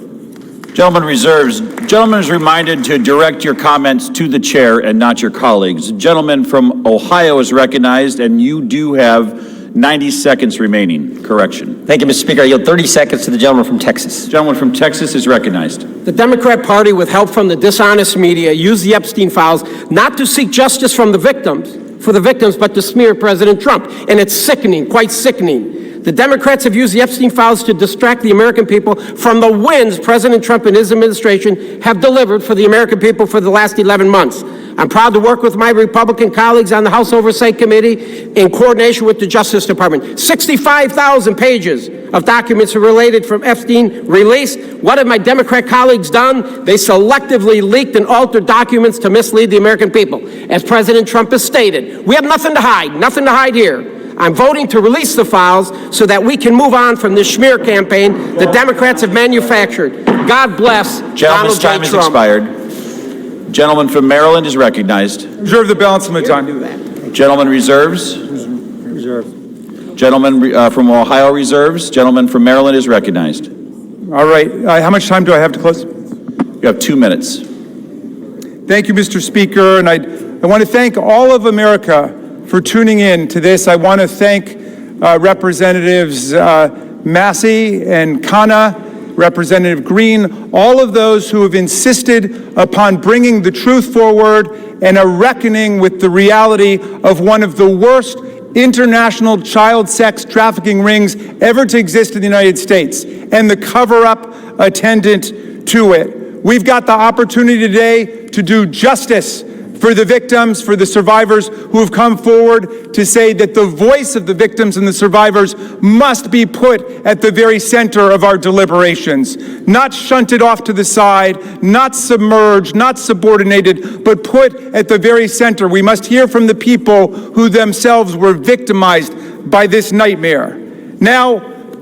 Gentleman reserves. Gentleman is reminded to direct your comments to the chair and not your colleagues. Gentleman from Ohio is recognized, and you do have 90 seconds remaining. Correction. Thank you, Mr. Speaker. I yield 30 seconds to the gentleman from Texas. Gentleman from Texas is recognized. The Democrat Party, with help from the dishonest media, used the Epstein files not to seek justice from the victims, but to smear President Trump. And it's sickening, quite sickening. The Democrats have used the Epstein files to distract the American people from the wins President Trump and his administration have delivered for the American people for the last 11 months. I'm proud to work with my Republican colleagues on the House Oversight Committee in coordination with the Justice Department. 65,000 pages of documents are related from Epstein released. What have my Democrat colleagues done? They selectively leaked and altered documents to mislead the American people. As President Trump has stated, we have nothing to hide here. I'm voting to release the files so that we can move on from this smear campaign the Democrats have manufactured. God bless Gentleman's Donald J. time has Trump. expired. Gentleman from Maryland is recognized. Reserve the balance of my time. Gentleman reserves. Reserve. Gentleman from Ohio reserves. Gentleman from Maryland is recognized. All right. How much time do I have to close? You have 2 minutes. Thank you, Mr. Speaker. And I want to thank all of America for tuning in to this. I want to thank Representatives Massey and Khanna, Representative Green, all of those who have insisted upon bringing the truth forward and a reckoning with the reality of one of the worst international child sex trafficking rings ever to exist in the United States and the cover-up attendant to it. We've got the opportunity today to do justice for the victims, for the survivors who have come forward to say that the voice of the victims and the survivors must be put at the very center of our deliberations, not shunted off to the side, not submerged, not subordinated, but put at the very center. We must hear from the people who themselves were victimized by this nightmare. Now,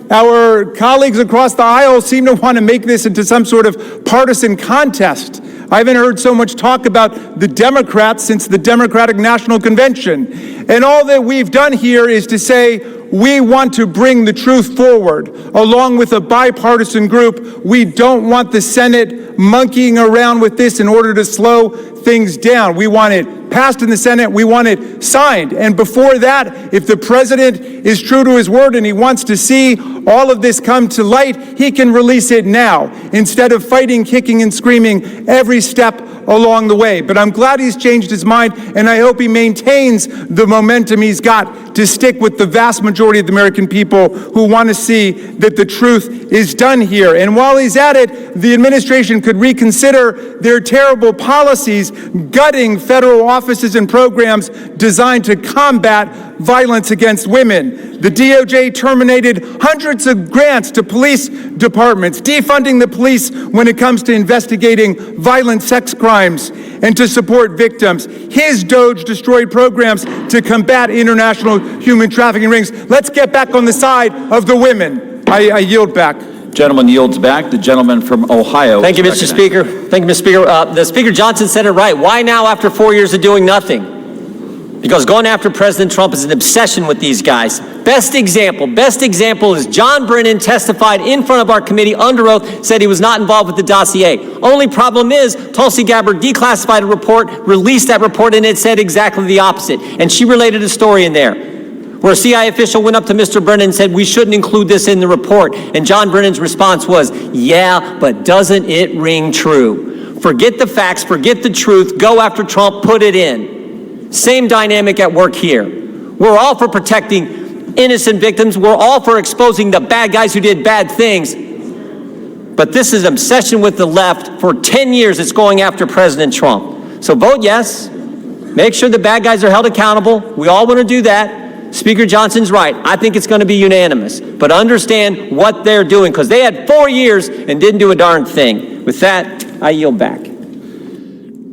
our colleagues across the aisle seem to want to make this into some sort of partisan contest. I haven't heard so much talk about the Democrats since the Democratic National Convention. And all that we've done here is to say we want to bring the truth forward, along with a bipartisan group. We don't want the Senate monkeying around with this in order to slow things down. We want it passed in the Senate. We want it signed. And before that, if the president is true to his word and he wants to see all of this come to light, he can release it now instead of fighting, kicking, and screaming every step along the way. But I'm glad he's changed his mind, and I hope he maintains the momentum he's got to stick with the vast majority of the American people who want to see that the truth is done here. And while he's at it, the administration could reconsider their terrible policies gutting federal offices and programs designed to combat violence against women. The DOJ terminated hundreds of grants to police departments, defunding the police when it comes to investigating violent sex crimes and to support victims. His DOJ destroyed programs to combat international human trafficking rings. Let's get back on the side of the women. I yield back. Gentleman yields back. The gentleman from Ohio. Thank you, is Mr. recognized. Speaker. Thank you, Mr. Speaker. The Speaker Johnson said it right. Why now after 4 years of doing nothing? Because going after President Trump is an obsession with these guys. Best example is John Brennan testified in front of our committee under oath, said he was not involved with the dossier. Only problem is Tulsi Gabbard declassified a report, released that report, and it said exactly the opposite. And she related a story in there where a CIA official went up to Mr. Brennan and said, we shouldn't include this in the report. And John Brennan's response was, yeah, but doesn't it ring true? Forget the facts, forget the truth, go after Trump, put it in. Same dynamic at work here. We're all for protecting innocent victims. We're all for exposing the bad guys who did bad things. But this is an obsession with the left. For 10 years, it's going after President Trump. So vote yes. Make sure the bad guys are held accountable. We all want to do that. Speaker Johnson's right. I think it's going to be unanimous. But understand what they're doing, because they had 4 years and didn't do a darn thing. With that, I yield back.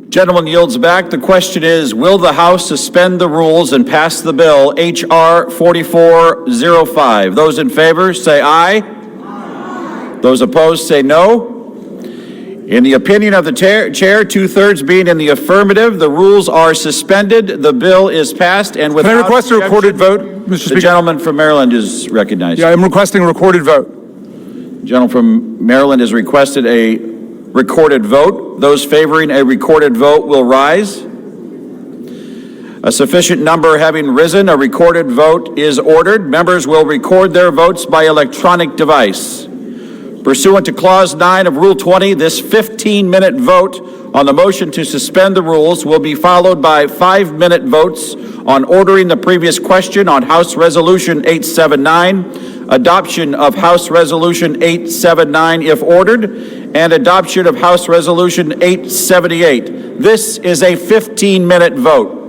Gentleman yields back. The question is, will the House suspend the rules and pass the bill H.R. 4405? Those in favor, say aye. Aye. Those opposed, say no. In the opinion of the chair, 2/3 being in the affirmative, the rules are suspended. The bill is passed, and without Can I request a recorded vote, Mr. Speaker? The gentleman from Maryland is recognized. Yeah, I'm requesting a recorded vote. The gentleman from Maryland has requested a recorded vote. Those favoring a recorded vote will rise. A sufficient number having risen, a recorded vote is ordered. Members will record their votes by electronic device. Pursuant to Clause 9 of Rule 20, this 15-minute vote on the motion to suspend the rules will be followed by 5-minute votes on ordering the previous question on House Resolution 879, adoption of House Resolution 879 if ordered, and adoption of House Resolution 878. This is a 15-minute vote.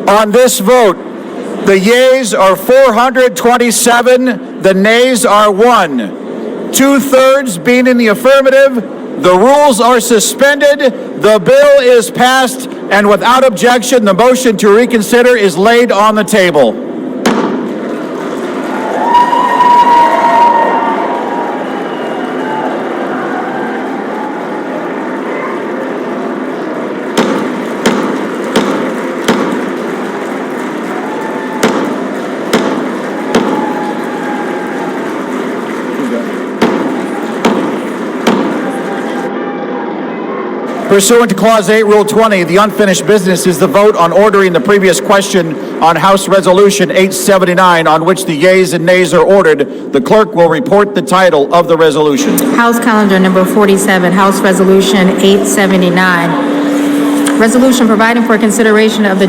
On this vote, the yeas are 427, the nays are 1. 2/3 being in the affirmative, the rules are suspended, the bill is passed, and without objection, the motion to reconsider is laid on the table. Pursuant to Clause 8, Rule 20, the unfinished business is the vote on ordering the previous question on House Resolution 879, on which the yeas and nays are ordered. The clerk will report the title of the resolution. House Calendar Number 47, House Resolution 879. Resolution providing for consideration of the